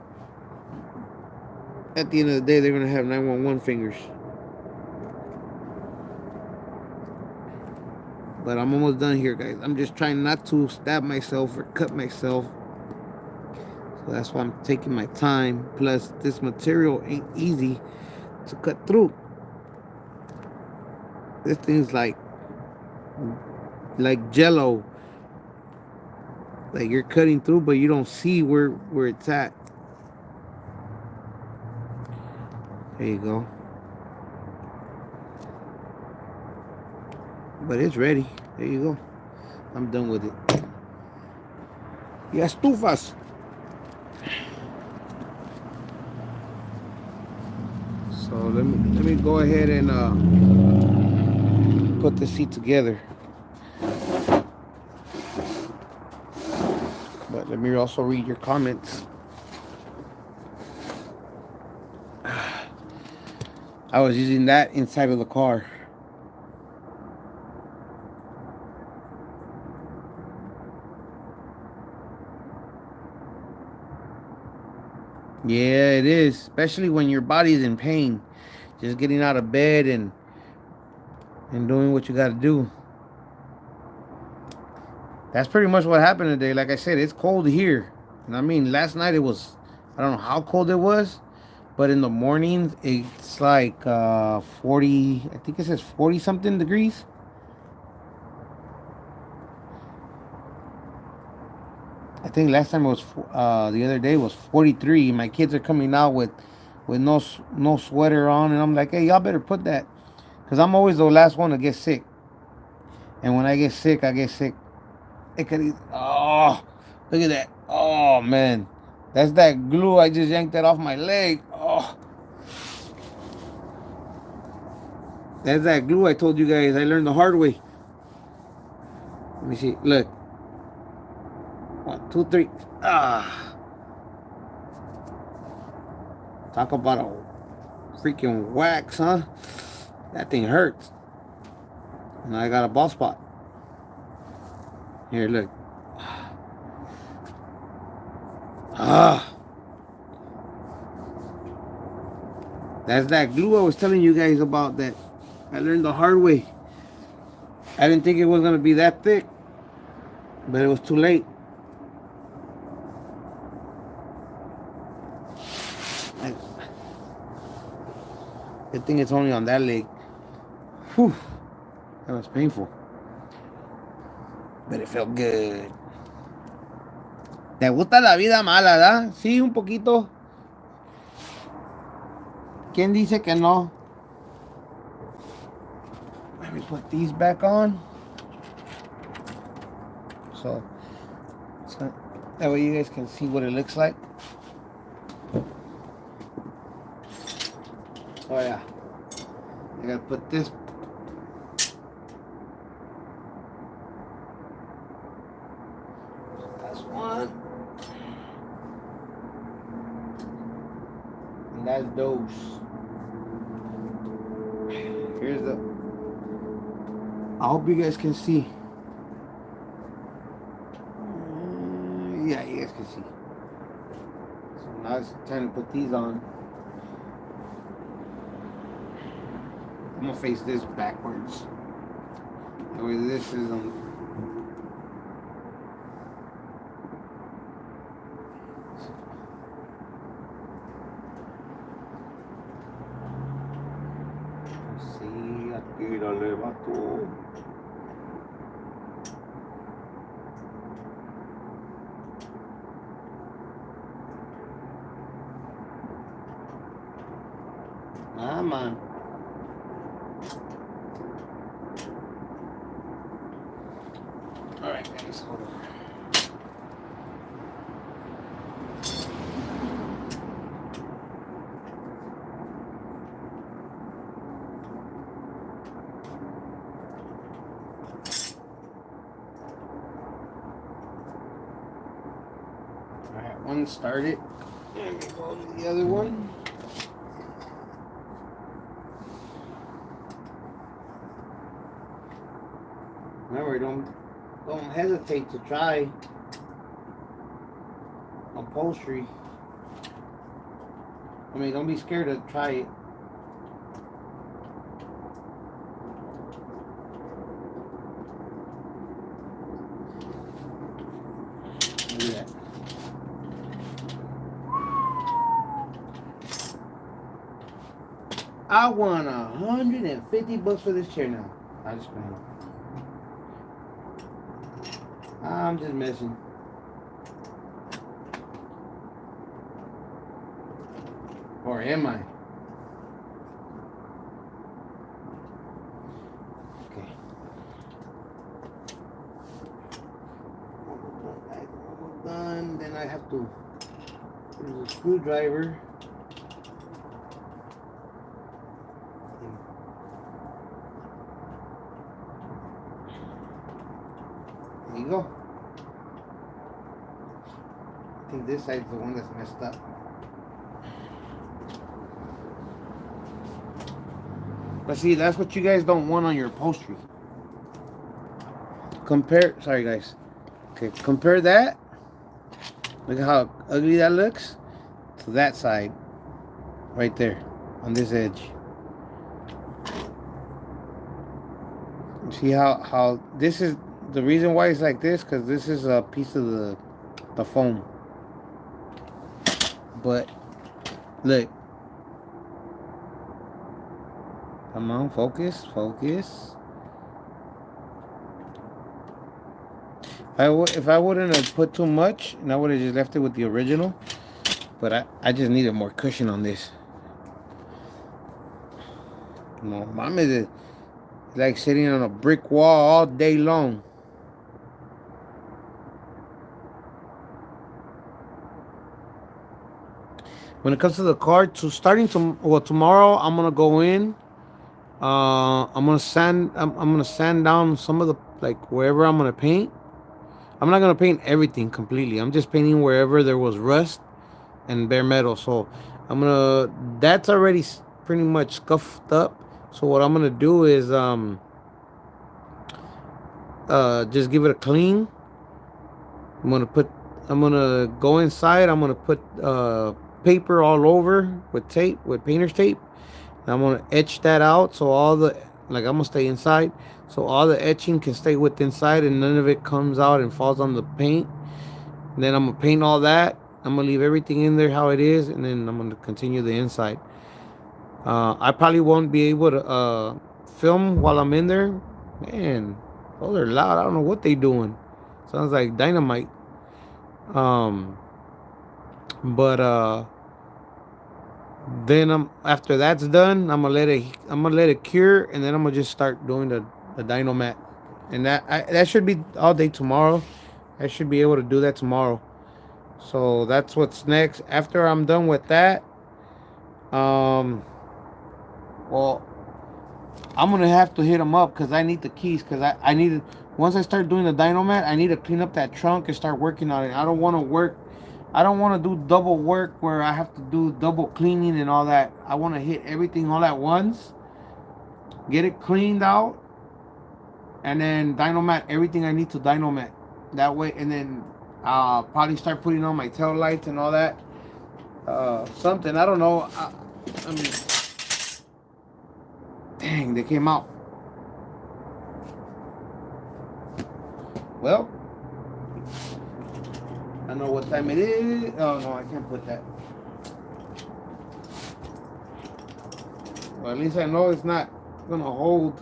at the end of the day they're gonna have 911 fingers. But I'm almost done here, guys. I'm just trying not to stab myself or cut myself. So that's why I'm taking my time. Plus, this material ain't easy to cut through. This thing's like jello. Like you're cutting through, but you don't see where it's at. There you go. But it's ready. There you go. I'm done with it. Y estufas. So let me go ahead and put the seat together. But let me also read your comments. I was using that inside of the car. Yeah, it is. Especially when your body's in pain. Just getting out of bed and doing what you got to do. That's pretty much what happened today. Like I said, it's cold here. And I mean, last night it was, I don't know how cold it was, but in the mornings it's like 40, I think it says 40 something degrees. I think last time it was, the other day was 43. My kids are coming out with no sweater on. And I'm like, hey, y'all better put that. Because I'm always the last one to get sick. And when I get sick, I get sick. It could, oh, look at that. Oh, man. That's that glue. I just yanked that off my leg. Oh. That's that glue I told you guys. I learned the hard way. Let me see. Look. 1, 2, 3. Ah. Talk about a freaking wax, huh? That thing hurts. And I got a bald spot. Here, look. Ah. That's that glue I was telling you guys about that I learned the hard way. I didn't think it was going to be that thick. But it was too late. Good thing it's only on that leg. Whew. That was painful. But it felt good. ¿Te gusta la vida mala, da? Sí, un poquito. ¿Quién dice que no? Let me put these back on. So that way you guys can see what it looks like. Oh yeah. I gotta put this. That's one. And that's those. Here's the. I hope you guys can see. Yeah, you guys can see. So now it's time to put these on. I'm gonna face this backwards. That way this is on. Sí, tírale, vato. Ah, man. Alright, guys, hold on. Alright, one started. Let me go to the other one. Remember, don't hesitate to try upholstery. I mean, don't be scared to try it. I want $150 for this chair now. I just playing. I'm just messing. Or am I? Okay. Done. Then I have to. There's a screwdriver. There you go. I think this side's the one that's messed up. But see, that's what you guys don't want on your upholstery. Sorry guys. Okay, compare that. Look at how ugly that looks to that side. Right there, on this edge. See how this is, the reason why it's like this, because this is a piece of the foam. But look, come on, focus. If I wouldn't have put too much, and I would have just left it with the original. But I just needed more cushion on this. No, mom is like sitting on a brick wall all day long. When it comes to the car, tomorrow, I'm gonna go in. I'm gonna sand down some of the, like, wherever I'm gonna paint. I'm not gonna paint everything completely. I'm just painting wherever there was rust and bare metal. So that's already pretty much scuffed up. So what I'm gonna do is just give it a clean. I'm gonna go inside. I'm gonna put paper all over with painter's tape. And I'm gonna etch that out, so I'm gonna stay inside, so all the etching can stay with inside and none of it comes out and falls on the paint. And then I'm gonna paint all that. I'm gonna leave everything in there how it is, and then I'm gonna continue the inside. I probably won't be able to film while I'm in there. Man, those are loud. I don't know what they doing. Sounds like dynamite. Um, but then after that's done, I'm gonna let it cure, and then I'm gonna just start doing the dyno mat, and that should be all day tomorrow. I should be able to do that tomorrow. So that's what's next. After I'm done with that, um, well, I'm gonna have to hit them up because I need the keys. Because I need to, once I start doing the dyno mat, I need to clean up that trunk and start working on it. I don't want to work. I don't want to do double work where I have to do double cleaning and all that. I want to hit everything all at once, get it cleaned out, and then dyno mat everything I need to dyno mat. That way, and then probably start putting on my tail lights and all that. Something, I don't know. I mean, dang, they came out. Well, I know what time it is. Oh no, I can't put that. Well, at least I know it's not gonna hold.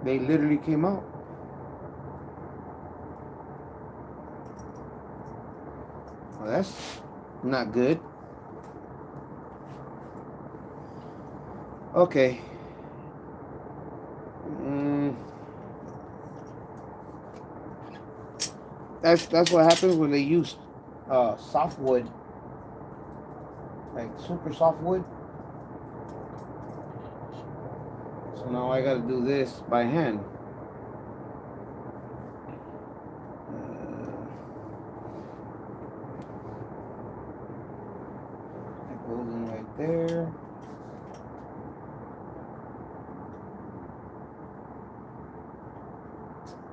They literally came out. Well, that's not good. Okay. That's what happens when they use softwood, like super softwood. So now I gotta do this by hand. That goes in right there.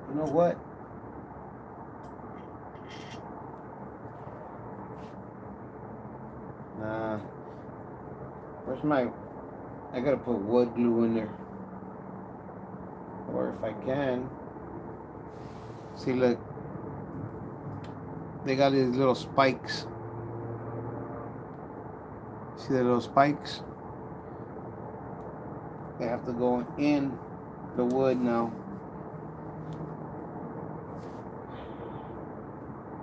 You know what? Nah. Where's my... I gotta put wood glue in there. Or if I can... See, look. They got these little spikes. See the little spikes? They have to go in the wood now.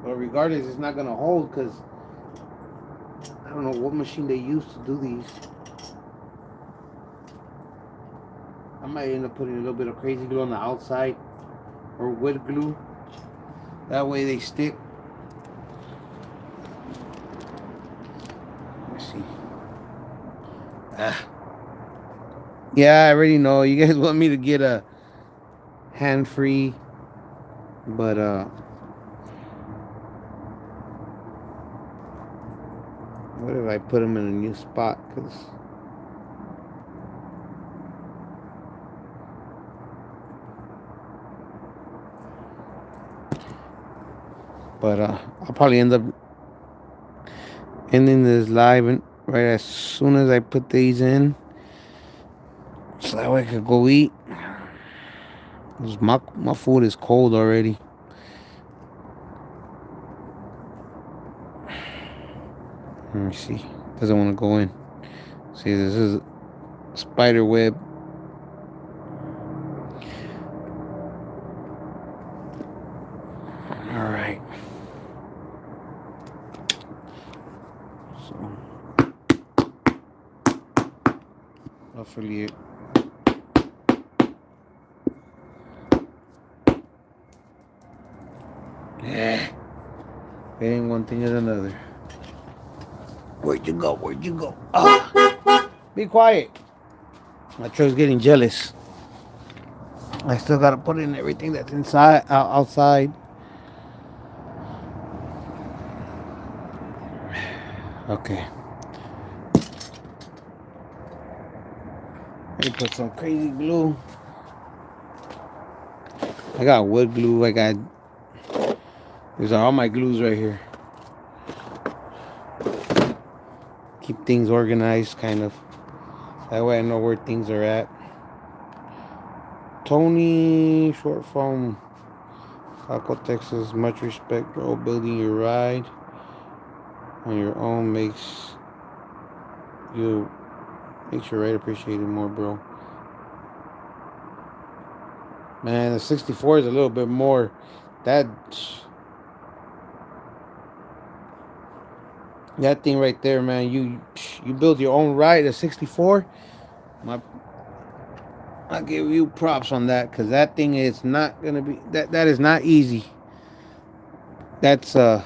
But regardless, it's not gonna hold because I don't know what machine they use to do these. I might end up putting a little bit of crazy glue on the outside or wood glue. That way they stick. Let's see. Yeah, I already know. You guys want me to get a hand-free, but what if I put them in a new spot? But I'll probably end up ending this live right as soon as I put these in, so that way I could go eat. 'Cause my food is cold already. Let me see. Doesn't want to go in. See, this is spider web. All right. So hopefully it ain't one thing is another. Where'd you go? Where'd you go? Oh, be quiet. My truck's getting jealous. I still gotta put in everything that's inside, outside. Okay. Let me put some crazy glue. I got wood glue. These are all my glues right here. Keep things organized, kind of. That way I know where things are at. Tony, short form, Taco, Texas. Much respect, bro. Building your ride on your own makes your ride appreciated more, bro. Man, the 64 is a little bit more. That thing right there, man. You build your own ride, a 64. I give you props on that, because that thing is not gonna be that is not easy. That's that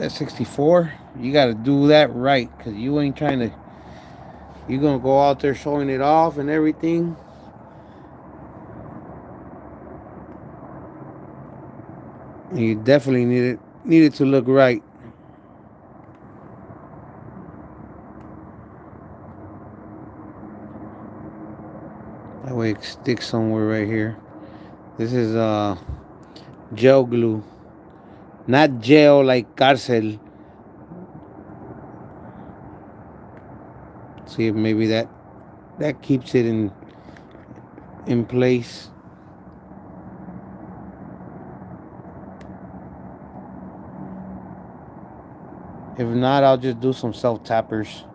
64. You got to do that right, because you ain't trying to. You're gonna go out there showing it off and everything. And you definitely need it to look right. That way it sticks somewhere right here. This is gel glue. Not gel like cárcel. See if maybe that keeps it in place. If not, I'll just do some self tappers.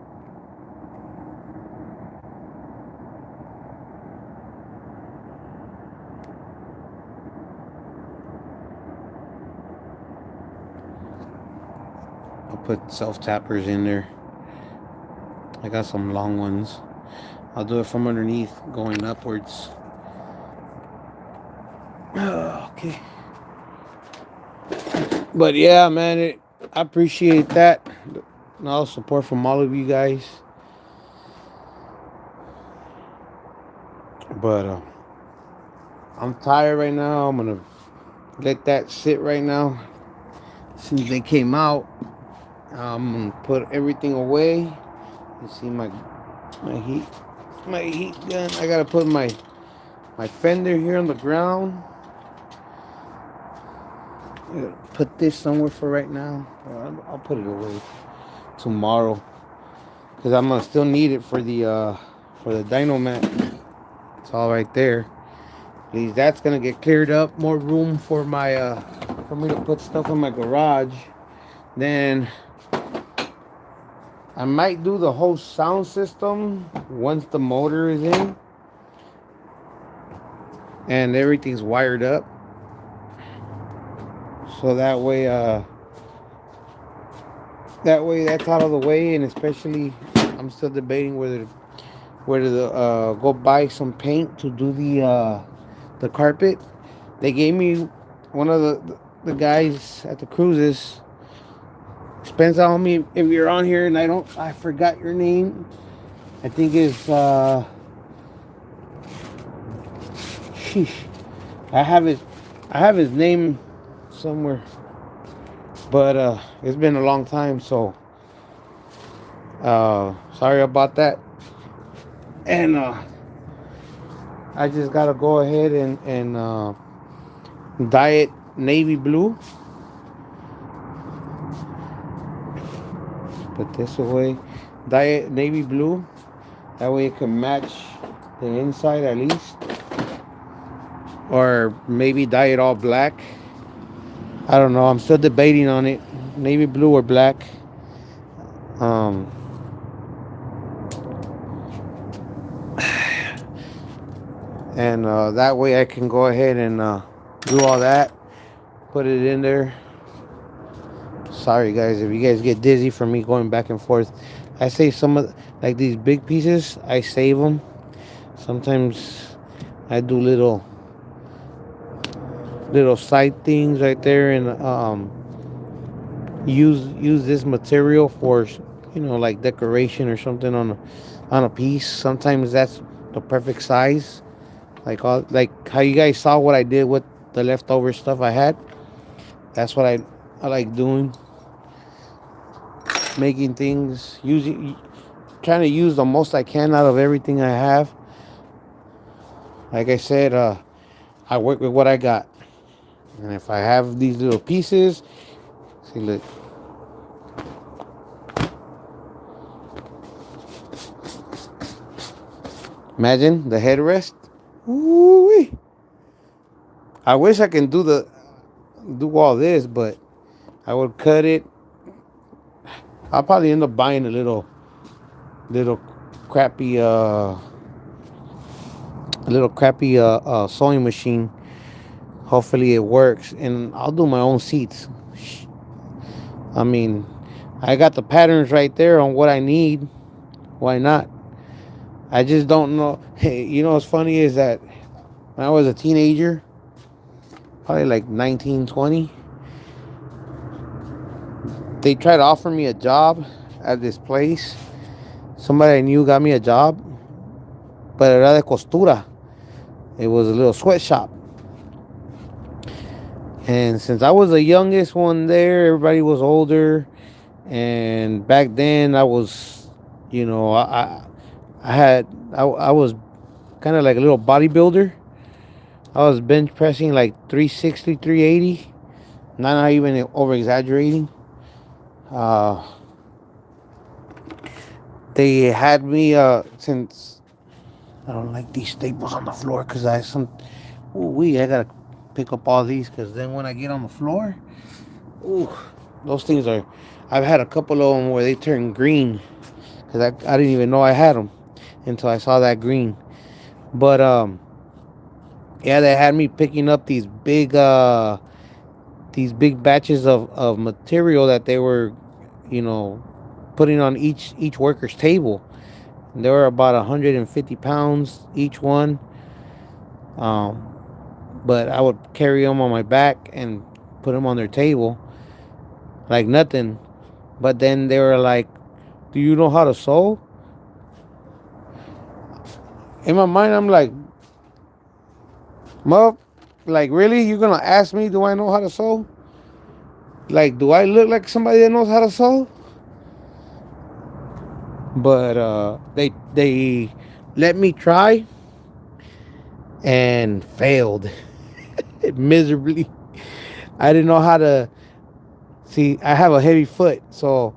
I'll put self tappers in there. I got some long ones. I'll do it from underneath, going upwards. Okay. But yeah, man, I appreciate that. All support from all of you guys. But I'm tired right now. I'm gonna let that sit right now. Since they came out, I'm gonna put everything away. You see my heat gun. I gotta put my fender here on the ground. Put this somewhere for right now. I'll put it away tomorrow, because I'm gonna still need it for the dyno mat. It's all right there. At least that's gonna get cleared up. More room for my for me to put stuff in my garage, then I might do the whole sound system once the motor is in and everything's wired up. So that way that's out of the way, and especially I'm still debating whether to go buy some paint to do the carpet. They gave me one of the guys at the cruises. Depends on me if you're on here and I forgot your name. I think it's sheesh. I have his I have his name somewhere, but it's been a long time, so sorry about that. And I just gotta go ahead and dye it navy blue. Put this away. Dye it navy blue. That way it can match the inside at least. Or maybe dye it all black. I don't know. I'm still debating on it. Navy blue or black. Um, and that way I can go ahead and do all that. Put it in there. Sorry guys if you guys get dizzy from me going back and forth. I save some of like these big pieces. I save them. Sometimes I do little side things right there, and use this material for like decoration or something on a piece. Sometimes that's the perfect size. Like how you guys saw what I did with the leftover stuff I had. That's what I like doing. Making things, trying to use the most I can out of everything I have. Like I said, I work with what I got. And if I have these little pieces, see, look. Imagine the headrest. Ooh-wee. I wish I can do all this, but I would cut it. I'll probably end up buying a little crappy sewing machine. Hopefully it works, and I'll do my own seats. I mean, I got the patterns right there on what I need. Why not? I just don't know. Hey, what's funny is that when I was a teenager, probably like 19, 20, they tried to offer me a job at this place. Somebody I knew got me a job, but era de costura. It was a little sweatshop. And since I was the youngest one there, everybody was older. And back then I was, I was kind of like a little bodybuilder. I was bench pressing like 360, 380. Not even over exaggerating. They had me since I don't like these staples on the floor because I gotta pick up all these because then when I get on the floor, ooh, those things are. I've had a couple of them where they turn green because I didn't even know I had them until I saw that green. But yeah, they had me picking up these big batches of material that they were, putting on each worker's table. They were about 150 pounds each one. But I would carry them on my back and put them on their table like nothing. But then they were like, "Do you know how to sew?" In my mind, I'm like, "Mup, like really? You're gonna ask me, do I know how to sew? Like, do I look like somebody that knows how to sew?" But they let me try and failed miserably. I didn't know how to see. I have a heavy foot, so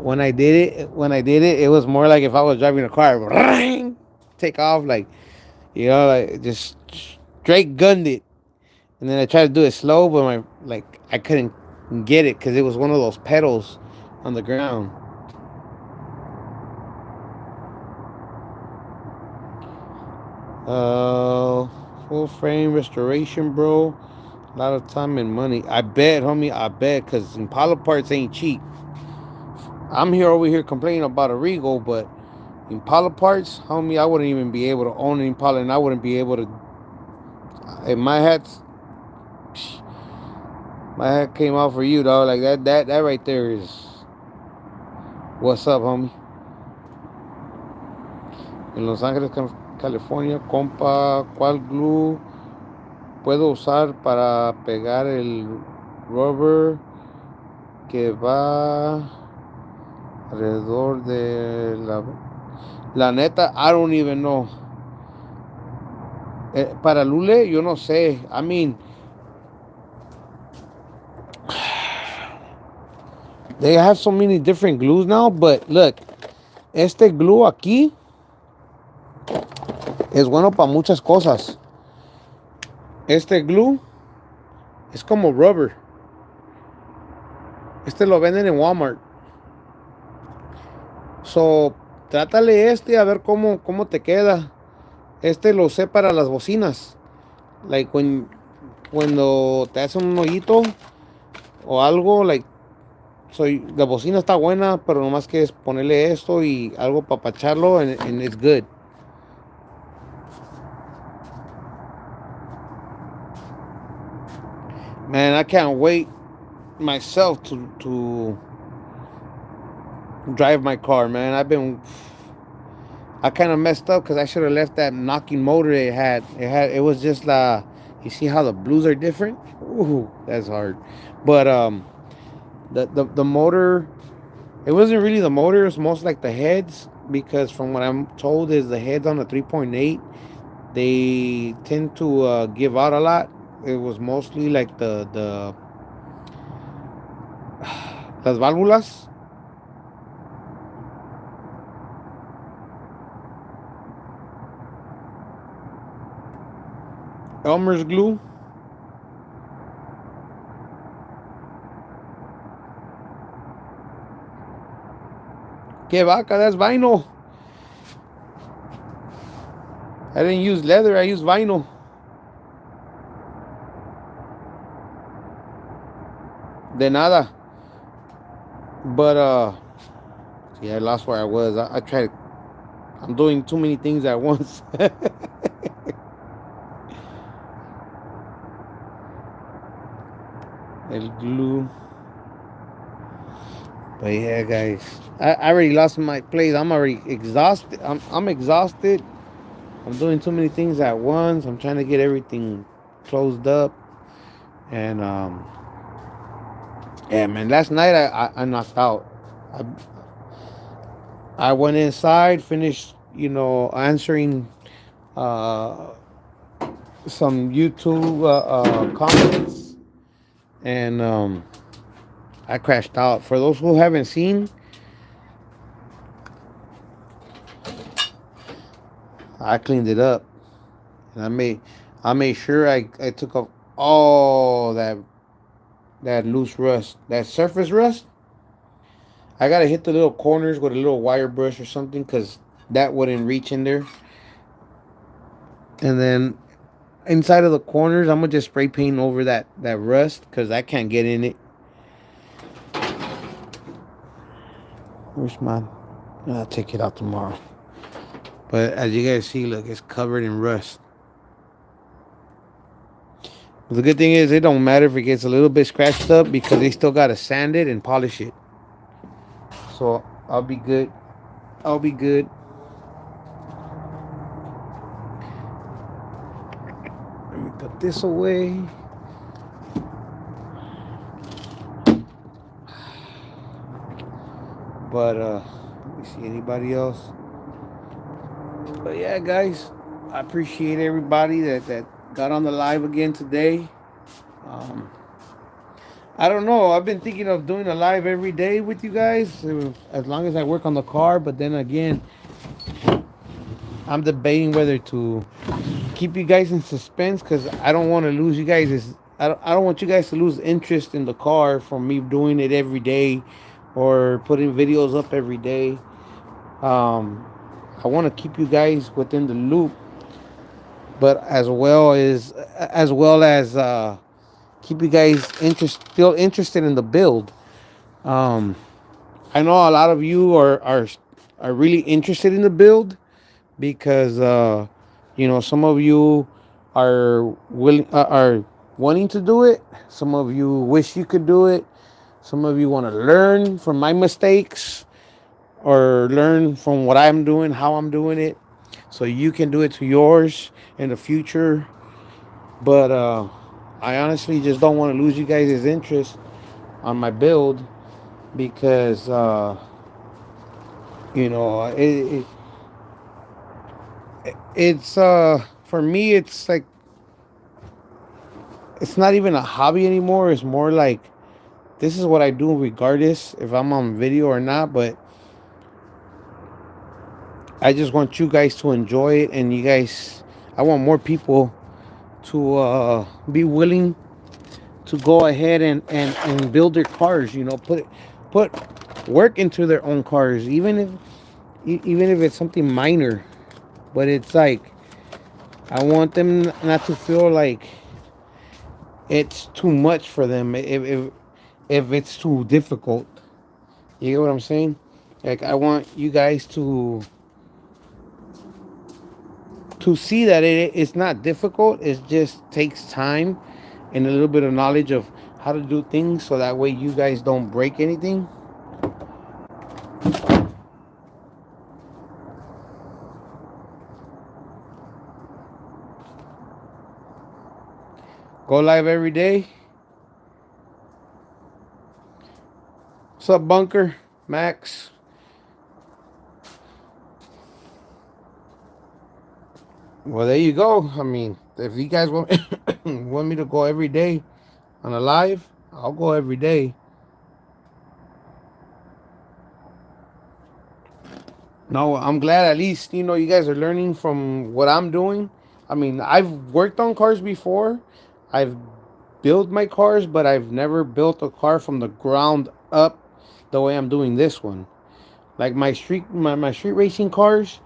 when I did it, it was more like if I was driving a car, take off like just straight gunned it. And then I tried to do it slow, but I couldn't get it because it was one of those pedals on the ground. Uh, Full frame restoration, bro. A lot of time and money. I bet, homie. I bet, because Impala parts ain't cheap. I'm here over here complaining about a Regal, but Impala parts, homie, I wouldn't even be able to own an Impala, and I wouldn't be able to. If my hat came out for you, dog. Like that right there is what's up, homie. En Los Ángeles, California, compa, ¿cuál glue puedo usar para pegar el rubber que va alrededor de la neta? I don't even know. Para Lule, yo no sé. I mean, they have so many different glues now, but look, este glue aquí es bueno para muchas cosas. Este glue es como rubber. Este lo venden en Walmart. So, trátale a ver cómo te queda. Este lo usé para las bocinas. Like cuando te hacen un hoyito o algo, like, la bocina está buena, pero nomás que es ponerle esto y algo para pacharlo, and it's good. Man, I can't wait myself to drive my car, man. I kind of messed up because I should have left that knocking motor it had. It was just you see how the blues are different? Ooh, that's hard. But the motor, it wasn't really the motor, it's most like the heads, because from what I'm told is the heads on the 3.8, they tend to give out a lot. It was mostly like the las válvulas. Elmer's glue. Que vaca, that's vinyl. I didn't use leather, I used vinyl. De nada. But yeah, I lost where I was. I tried. I'm doing too many things at once. El glue. But yeah, guys, I already lost my place. I'm already exhausted. I'm exhausted. I'm doing too many things at once. I'm trying to get everything closed up. And yeah, man. Last night I knocked out. I I went inside, finished, answering uh, some YouTube comments, and I crashed out. For those who haven't seen, I cleaned it up, and I made sure I took off all that loose rust, that surface rust. I gotta hit the little corners with a little wire brush or something, because that wouldn't reach in there. And then inside of the corners, I'm gonna just spray paint over that rust, because I can't get in it. Where's mine? I'll take it out tomorrow. But as you guys see, look, it's covered in rust. But the good thing is, it don't matter if it gets a little bit scratched up, because they still gotta sand it and polish it. So I'll be good. I'll be good. Let me put this away. But let me see anybody else. But yeah, guys, I appreciate everybody that got on the live again today. Um, I don't know. I've been thinking of doing a live every day with you guys, as long as I work on the car. But then again, I'm debating whether to keep you guys in suspense because I don't want to lose you guys. I don't want you guys to lose interest in the car from me doing it every day or putting videos up every day. Um, I want to keep you guys within the loop, but as well as keep you guys still interested in the build. Um, I know a lot of you are really interested in the build because some of you are wanting to do it. Some of you wish you could do it. Some of you want to learn from my mistakes or learn from what I'm doing, how I'm doing it, so you can do it to yours in the future. But I honestly just don't want to lose you guys' interest on my build because you know it's for me it's like it's not even a hobby anymore. It's more like this is what I do regardless if I'm on video or not. But I just want you guys to enjoy it, and I want more people to be willing to go ahead and build their cars. Put work into their own cars, even if it's something minor. But it's like I want them not to feel like it's too much for them if it's too difficult. You get what I'm saying? Like I want you guys to see that it's not difficult. It just takes time and a little bit of knowledge of how to do things, so that way you guys don't break anything. Go live every day. What's up, Bunker? Max? Well, there you go. I mean, if you guys want want me to go every day on a live, I'll go every day. No, I'm glad at least you guys are learning from what I'm doing. I mean, I've worked on cars before. I've built my cars, but I've never built a car from the ground up the way I'm doing this one. Like my street racing cars.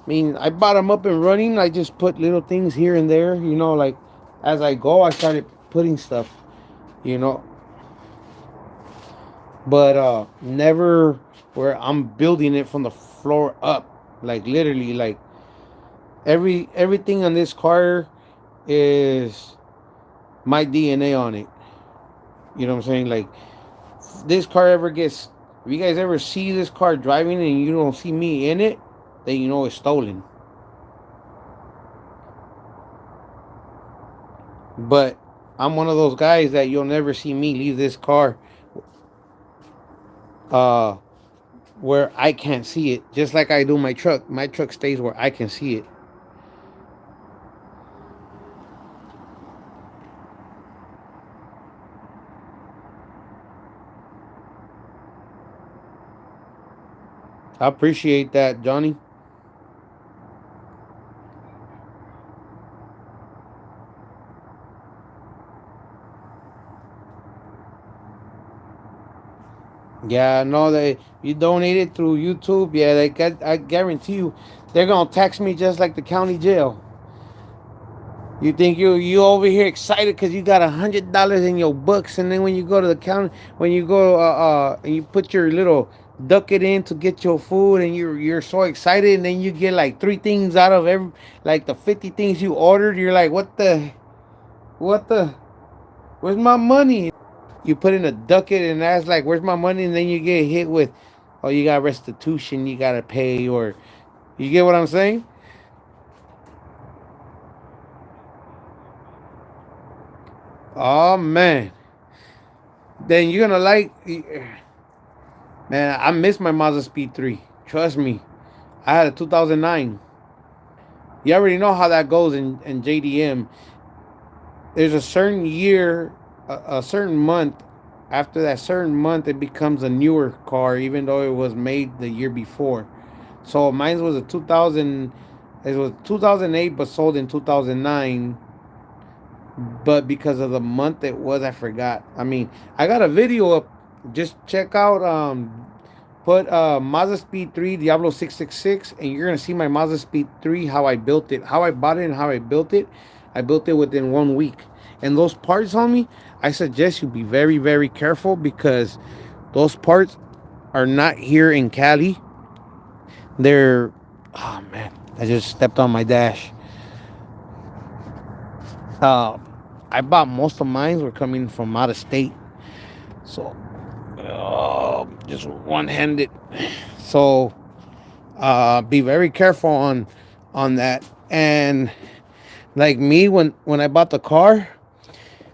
I mean, I bought them up and running. I just put little things here and there. Like as I go, I started putting stuff. You know, but never where I'm building it from the floor up. Like literally, like everything on this car is my DNA on it. You know what I'm saying? Like this car ever gets, if you guys ever see this car driving and you don't see me in it, then you know it's stolen. But I'm one of those guys that you'll never see me leave this car uh where I can't see it. Just like I do my truck. My truck stays where I can see it. I appreciate that, Johnny. Yeah, no, they you donate it through YouTube. Yeah, I guarantee you, they're gonna tax me just like the county jail. You think you over here excited because you got $100 in your books, and then when you go to the county, when you go and you put your little ducket in to get your food, and you're so excited, and then you get like three things out of every like the 50 things you ordered. You're like, what the, where's my money? You put in a ducat and ask like, "Where's my money?" And then you get hit with, "Oh, you got restitution. You gotta pay." Or you get what I'm saying? Oh man, then you're gonna like, man. I miss my Mazda Speed 3. Trust me, I had a 2009. You already know how that goes in JDM. There's a certain year, a certain month. After that certain month, it becomes a newer car, even though it was made the year before. So mine was a 2000. It was 2008, but sold in 2009. But because of the month it was, I forgot. I mean, I got a video up. Just check out put Mazda Speed 3 Diablo 666, and you're gonna see my Mazda Speed 3, how I built it, how I bought it, and how I built it. I built it within 1 week. And those parts, homie, I suggest you be very, very careful because those parts are not here in Cali. They're, oh man, I just stepped on my dash. Uh, I bought most of mine were coming from out of state, so just one-handed. So be very careful on that. And like me, when I bought the car,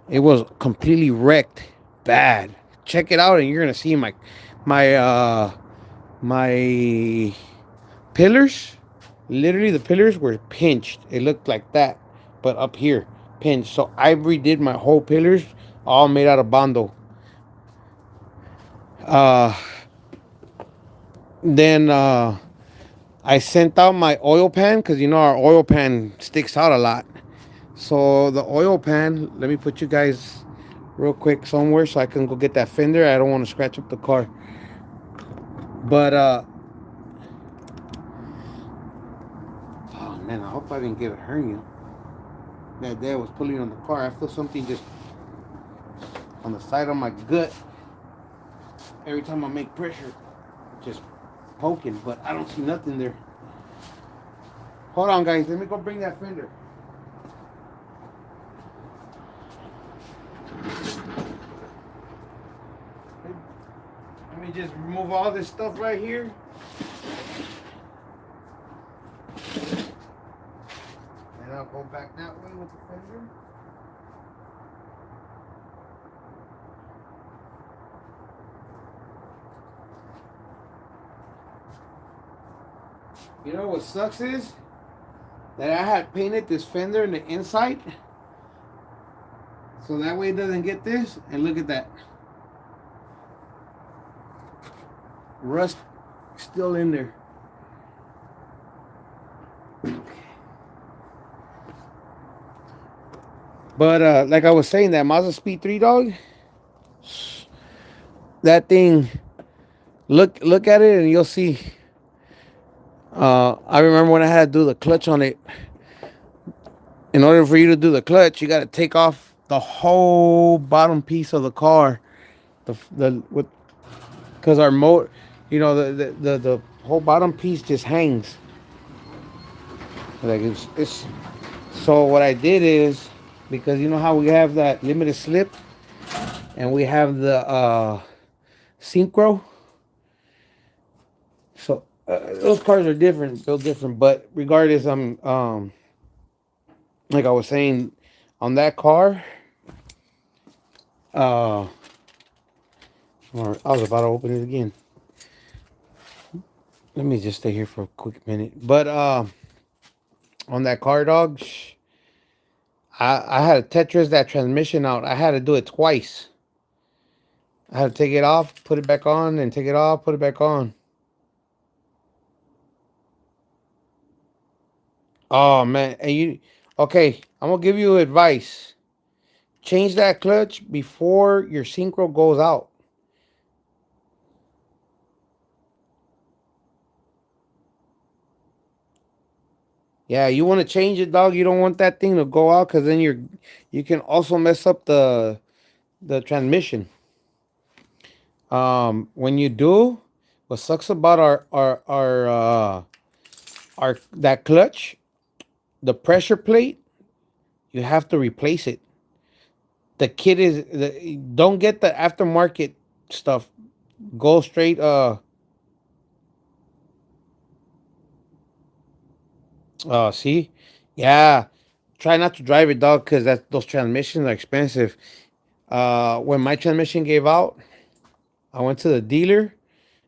it was completely wrecked, bad. Check it out, and you're gonna see my pillars. Literally, the pillars were pinched. It looked like that, but up here, pinched. So I redid my whole pillars, all made out of bondo. Uh, then I sent out my oil pan because you know our oil pan sticks out a lot. So the oil pan, let me put you guys real quick somewhere so I can go get that fender. I don't want to scratch up the car. But oh man, I hope I didn't get a hernia. That day I was pulling on the car. I feel something just on the side of my gut every time I make pressure, just poking. But I don't see nothing there. Hold on, guys. Let me go bring that fender. Let me just remove all this stuff right here. And I'll go back that way with the fender. You know what sucks is that I had painted this fender in the inside. So that way it doesn't get this. And look at that. Rust still in there. But like I was saying, that Mazda Speed 3 dog, that thing, look at it and you'll see. I remember when I had to do the clutch on it. In order for you to do the clutch, you got to take off the whole bottom piece of the car. The with because our motor, you know, the whole bottom piece just hangs. Like it's so what I did is, because you know how we have that limited slip and we have the synchro. So those cars are different, built different. But regardless, I'm like I was saying, on that car, uh, or I was about to open it again. Let me just stay here for a quick minute. But on that car, dog, I had to Tetris that transmission out. I had to do it twice. I had to take it off, put it back on, and take it off, put it back on. Oh man, and you okay? I'm gonna give you advice. Change that clutch before your synchro goes out. Yeah, you want to change it, dog. You don't want that thing to go out because then you can also mess up the transmission. When you do, what sucks about our that clutch, the pressure plate, you have to replace it. The kit is don't get the aftermarket stuff. Go straight. See, yeah. Try not to drive it, dog, because that those transmissions are expensive. When my transmission gave out, I went to the dealer.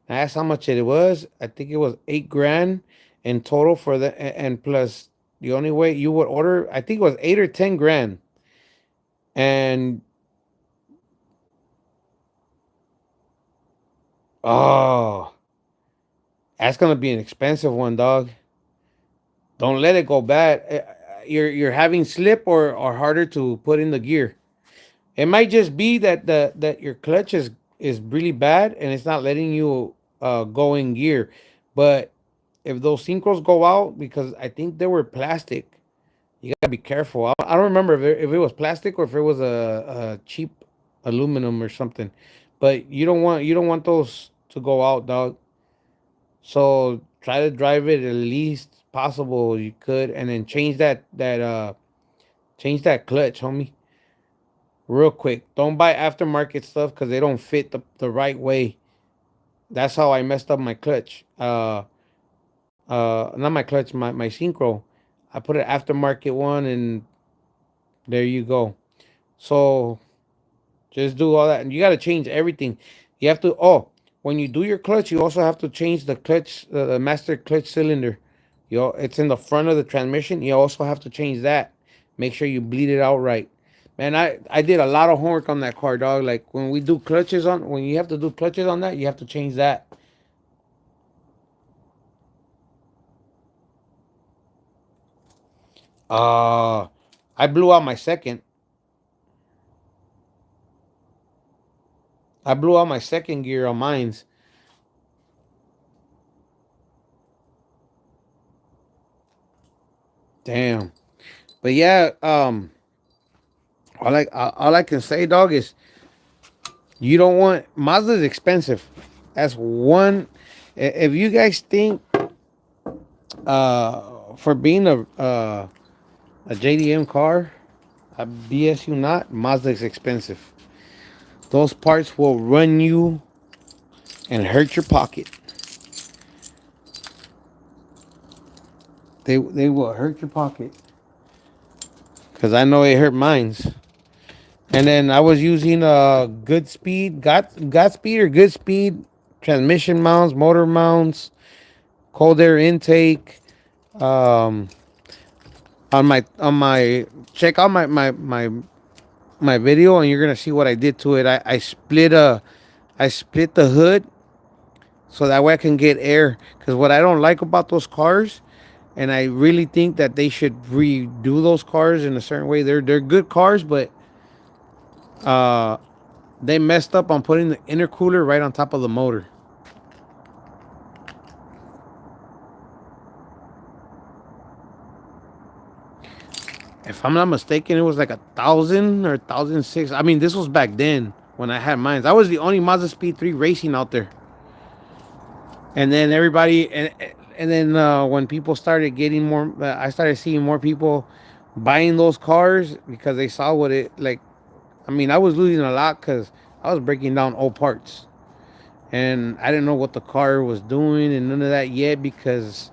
I asked how much it was. I think it was 8 grand in total for the and plus the only way you would order. I think it was 8 or 10 grand. And oh, that's gonna be an expensive one, dog. Don't let it go bad. You're having slip or harder to put in the gear. It might just be that your clutch is really bad and it's not letting you go in gear. But if those synchros go out, because I think they were plastic, you gotta be careful. I don't remember if it was plastic or if it was a cheap aluminum or something. But you don't want those to go out, dog. So try to drive it at least possible you could, and then change that clutch, homie, real quick. Don't buy aftermarket stuff because they don't fit the right way. That's how I messed up my clutch. Not my clutch, my synchro. I put an aftermarket one, and there you go. So just do all that, and you got to change everything. You have to. Oh, when you do your clutch, you also have to change the clutch, the master clutch cylinder. It's in the front of the transmission. You also have to change that. Make sure you bleed it out right. Man, I did a lot of homework on that car, dog. Like when you have to do clutches on that, you have to change that. Uh, I blew out my second. I blew out my second gear on mine's. Damn. But yeah, all I can say, dog, is you don't want Mazda's expensive. That's one. If you guys think for being a JDM car, I BS you not, Mazda's expensive. Those parts will run you and hurt your pocket. They will hurt your pocket. Cause I know it hurt mine's. And then I was using good speed, got speed or good speed transmission mounts, motor mounts, cold air intake. Um, on my check out my video, and you're gonna see what I did to it. I split the hood so that way I can get air. Because what I don't like about those cars, and I really think that they should redo those cars in a certain way. They're good cars, but uh, they messed up on putting the intercooler right on top of the motor. If I'm not mistaken, it was like 1,000 or 1,006. I mean, this was back then when I had mine. I was the only Mazda Speed 3 racing out there. And then when people started getting more, I started seeing more people buying those cars because they saw what it like. I mean, I was losing a lot because I was breaking down old parts, and I didn't know what the car was doing and none of that yet because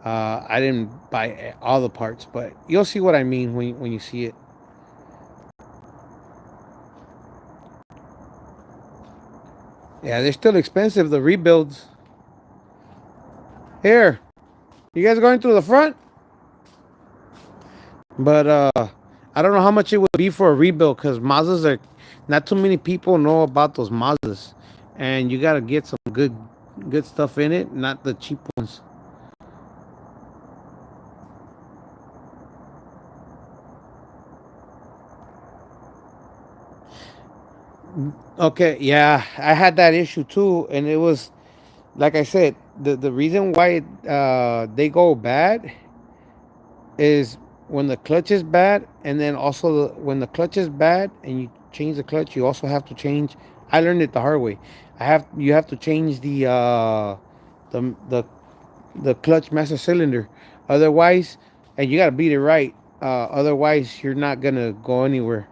I didn't buy all the parts. But you'll see what I mean when you see it. Yeah, they're still expensive. The rebuilds. Here, you guys going through the front? But I don't know how much it would be for a rebuild because Mazdas are not too many people know about those Mazdas, and you gotta get some good stuff in it, not the cheap ones. Okay, yeah, I had that issue too, and it was like I said, the reason why they go bad is when the clutch is bad, and then also when the clutch is bad and you change the clutch, you also have to change. I learned it the hard way. You have to change the the the clutch master cylinder, otherwise, and you gotta beat it right. Otherwise, you're not gonna go anywhere.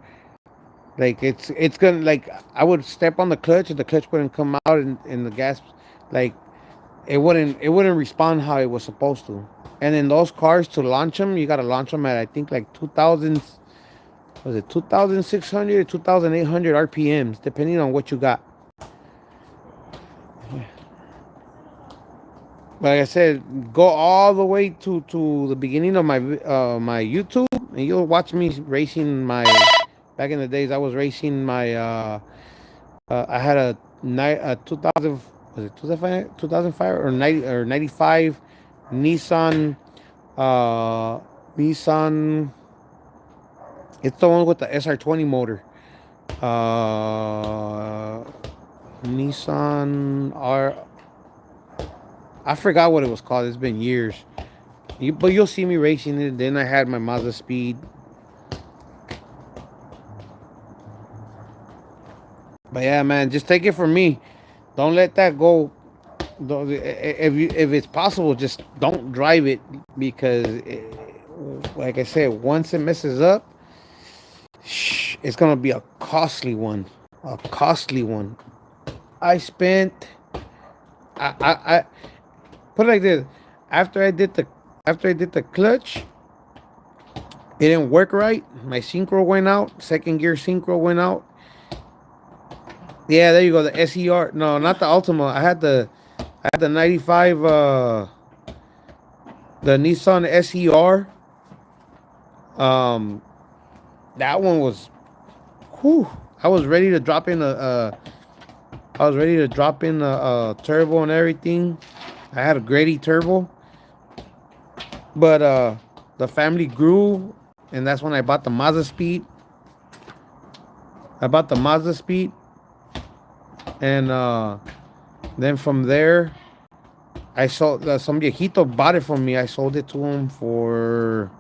Like it's gonna like I would step on the clutch and the clutch wouldn't come out, and the gas like it wouldn't respond how it was supposed to. And in those cars to launch them, you gotta launch them at I think like 2,000, was it 2,600 or 2,800 RPMs, depending on what you got. But like I said, go all the way to the beginning of my YouTube, and you'll watch me racing my. Back in the days, I was racing my. I had a 2000, was it 2005 or 90 or 95 Nissan Uh, Nissan. It's the one with the SR20 motor. Uh, Nissan R. I forgot what it was called. It's been years. But you'll see me racing it. Then I had my Mazda Speed. But yeah, man, just take it from me. Don't let that go. If it's possible, just don't drive it because, like I said, once it messes up, it's gonna be a costly one. A costly one. I spent. I put it like this. After I did the after I did the clutch, it didn't work right. My synchro went out. Second gear synchro went out. Yeah, there you go. The SER. No, not the Ultima. I had the 95 the Nissan SER. Um that one was whew, I was ready to drop in a turbo and everything. I had a Grady turbo, but the family grew, and that's when I bought the Mazda Speed. I bought the Mazda Speed, and then from there, I sold. Some viejito bought it from me. I sold it to him for.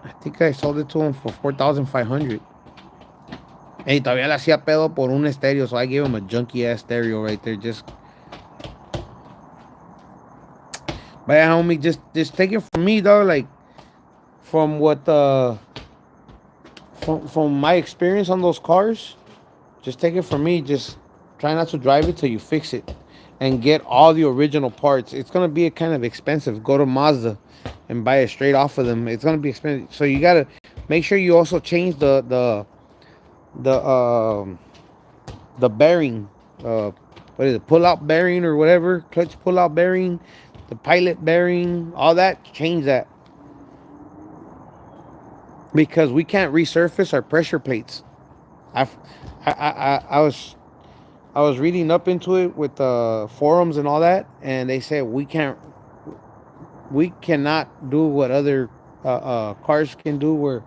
I think I sold it to him for 4,500. Hey, todavía le hacía pedo por un estéreo, so I gave him a junky ass stereo right there. But yeah, homie, just take it from me, dog. Like from what from my experience on those cars, just take it from me. Just try not to drive it till you fix it, and get all the original parts. It's gonna be a kind of expensive. Go to Mazda and buy it straight off of them. It's gonna be expensive. So you gotta make sure you also change the the bearing. What is it? Pull out bearing or whatever. Clutch pull out bearing. The pilot bearing. All that. Change that because we can't resurface our pressure plates. I've, I was reading up into it with the forums and all that, and they said we cannot do what other cars can do,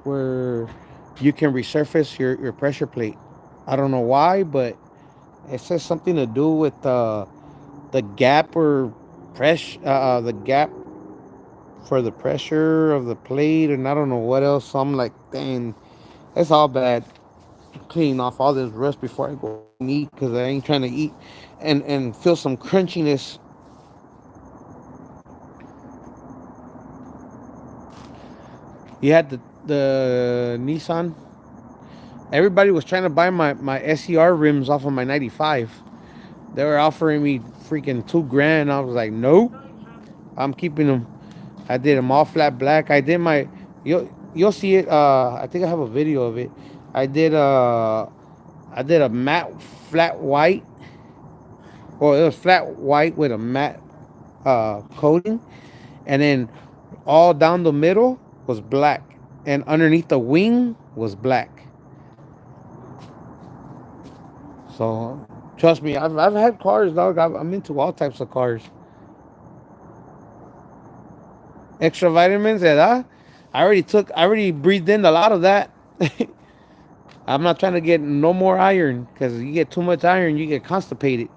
where you can resurface your pressure plate. I don't know why, but it says something to do with the gap or the gap for the pressure of the plate, and I don't know what else. So I'm like, dang, that's all bad. Cleaning off all this rust before I go eat because I ain't trying to eat and feel some crunchiness. You had the Nissan. Everybody was trying to buy my SER rims off of my 95. They were offering me freaking 2 grand. I was like, nope, I'm keeping them. I did them all flat black. I did my you'll see it. I think I have a video of it. I did I did a matte flat white, or it was flat white with a matte coating, and then all down the middle was black, and underneath the wing was black. So trust me, I've had cars, dog. I'm into all types of cars. Extra vitamins, edad. I already breathed in a lot of that. I'm not trying to get no more iron because you get too much iron, you get constipated.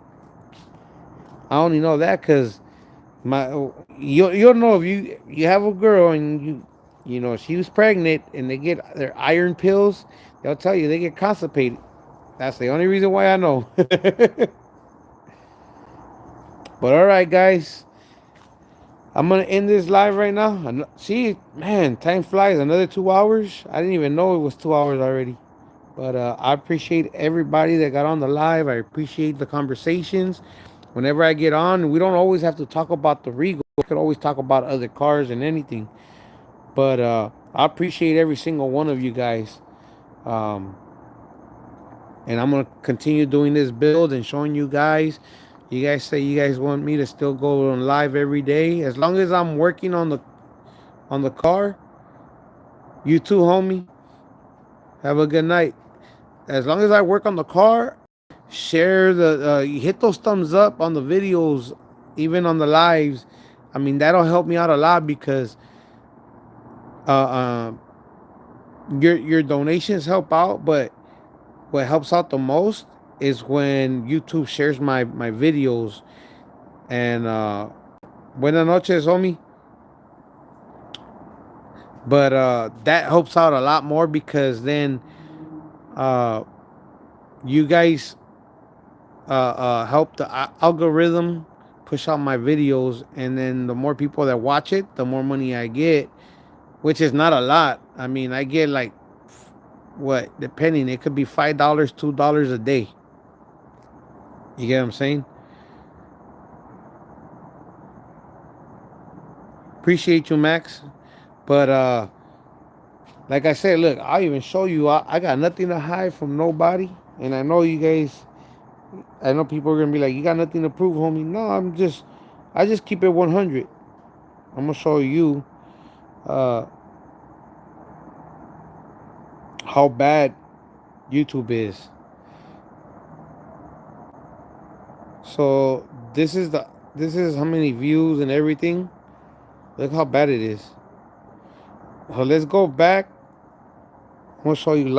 I only know that because my you'll know if you have a girl and you know she was pregnant and they get their iron pills, they'll tell you they get constipated. That's the only reason why I know. But all right, guys, I'm gonna end this live right now. See, man, time flies. Another 2 hours. I didn't even know it was 2 hours already. But I appreciate everybody that got on the live. I appreciate the conversations. Whenever I get on, we don't always have to talk about the Regal. We could always talk about other cars and anything. But I appreciate every single one of you guys. Um, and I'm gonna continue doing this build and showing you guys. You guys say you guys want me to still go on live every day. As long as I'm working on the car, you too, homie. Have a good night. As long as I work on the car, share you hit those thumbs up on the videos, even on the lives. I mean, that'll help me out a lot because uh, uh, your donations help out, but what helps out the most is when YouTube shares my videos. And buenas noches, homie. But that helps out a lot more because then uh, you guys help the algorithm push out my videos, and then the more people that watch it, the more money I get, which is not a lot. I mean, I get like what, depending, it could be $5, $2 a day. You get what I'm saying? Appreciate you, Max. But like I said, look, I'll even show you. I got nothing to hide from nobody, and I know you guys. I know people are gonna be like, "You got nothing to prove, homie." No, I just keep it 100. I'm gonna show you uh, how bad YouTube is. So this is how many views and everything. Look how bad it is. So let's go back. I'm gonna show you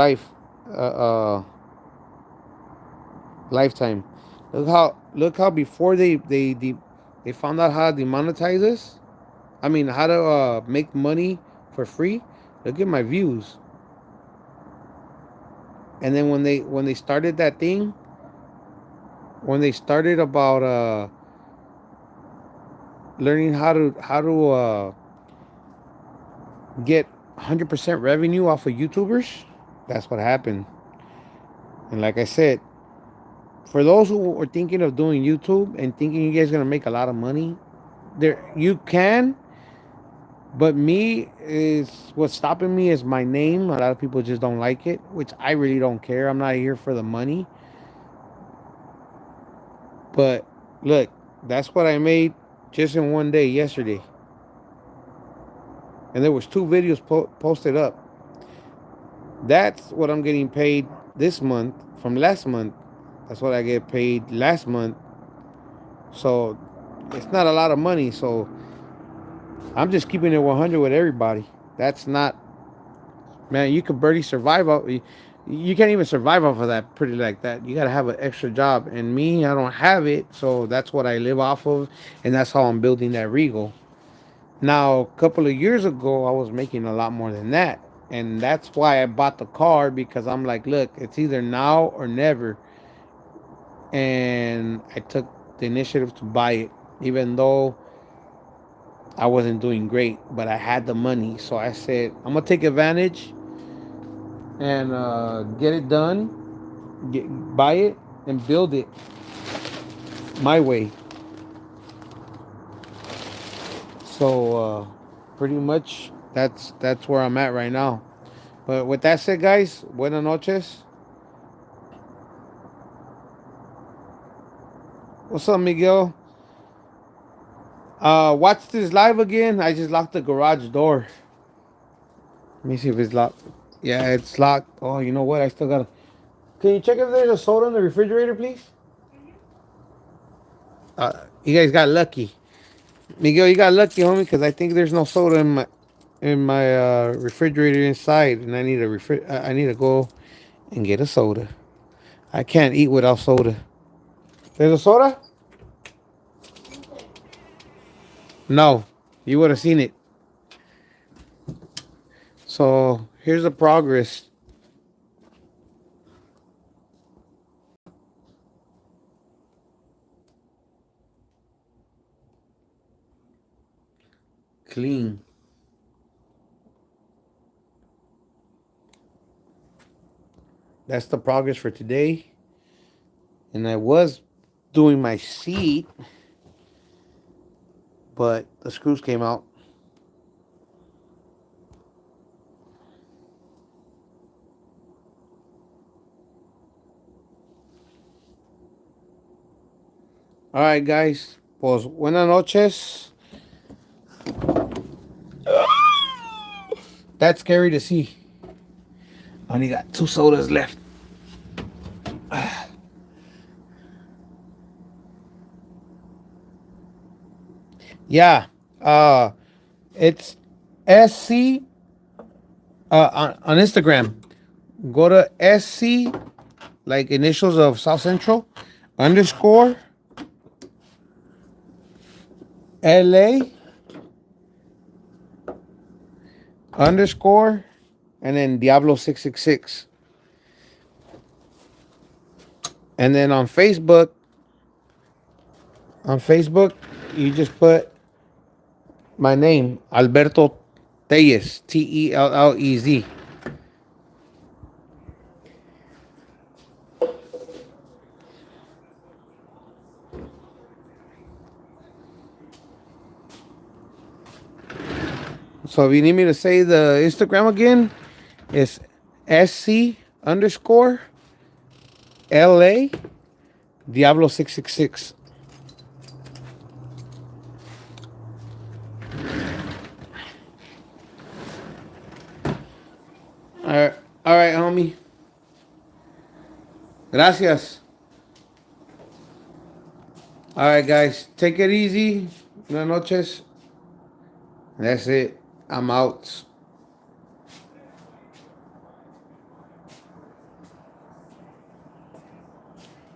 lifetime. Look how before they found out how to demonetize us. I mean, how to make money for free. Look at my views. And then when they started that thing, when they started about learning how to get 100% revenue off of YouTubers, that's what happened. And like I said, for those who are thinking of doing YouTube and thinking you guys gonna make a lot of money, there you can. But me is what's stopping me is my name. A lot of people just don't like it, which I really don't care. I'm not here for the money. But look, that's what I made just in one day yesterday, and there was two videos posted up. That's what I'm getting paid this month from last month. That's what I get paid last month. So it's not a lot of money. So I'm just keeping it 100 with everybody. That's not, man. You could barely survive off. You can't even survive off of that pretty like that. You gotta have an extra job. And me, I don't have it, so that's what I live off of, and that's how I'm building that Regal. Now, a couple of years ago, I was making a lot more than that, and that's why I bought the car because I'm like, look, it's either now or never, and I took the initiative to buy it, even though I wasn't doing great, but I had the money, so I said I'm gonna take advantage and get it done, buy it, and build it my way. So pretty much that's where I'm at right now. But with that said, guys, buenas noches. What's up, Miguel? Watch this live again. I just locked the garage door. Let me see if it's locked. Yeah, it's locked. Oh, you know what? I still gotta. Can you check if there's a soda in the refrigerator, please? You guys got lucky. Miguel, you got lucky, homie, because I think there's no soda in my refrigerator inside, and I need to go and get a soda. I can't eat without soda. There's a soda? No, you would have seen it. So here's the progress. Clean. That's the progress for today. And I was doing my seat, but the screws came out. All right, guys. Pues buenas noches. That's scary to see. I only got two sodas left. Yeah, Uh, it's SC on Instagram. Go to SC, like initials of South Central, underscore LA underscore, and then Diablo 666. And then on Facebook, you just put my name, Alberto Tellez, Tellez. So if you need me to say the Instagram again, it's SC underscore LA Diablo 666. All right, homie. Gracias. All right, guys. Take it easy. Buenas noches. That's it. I'm out.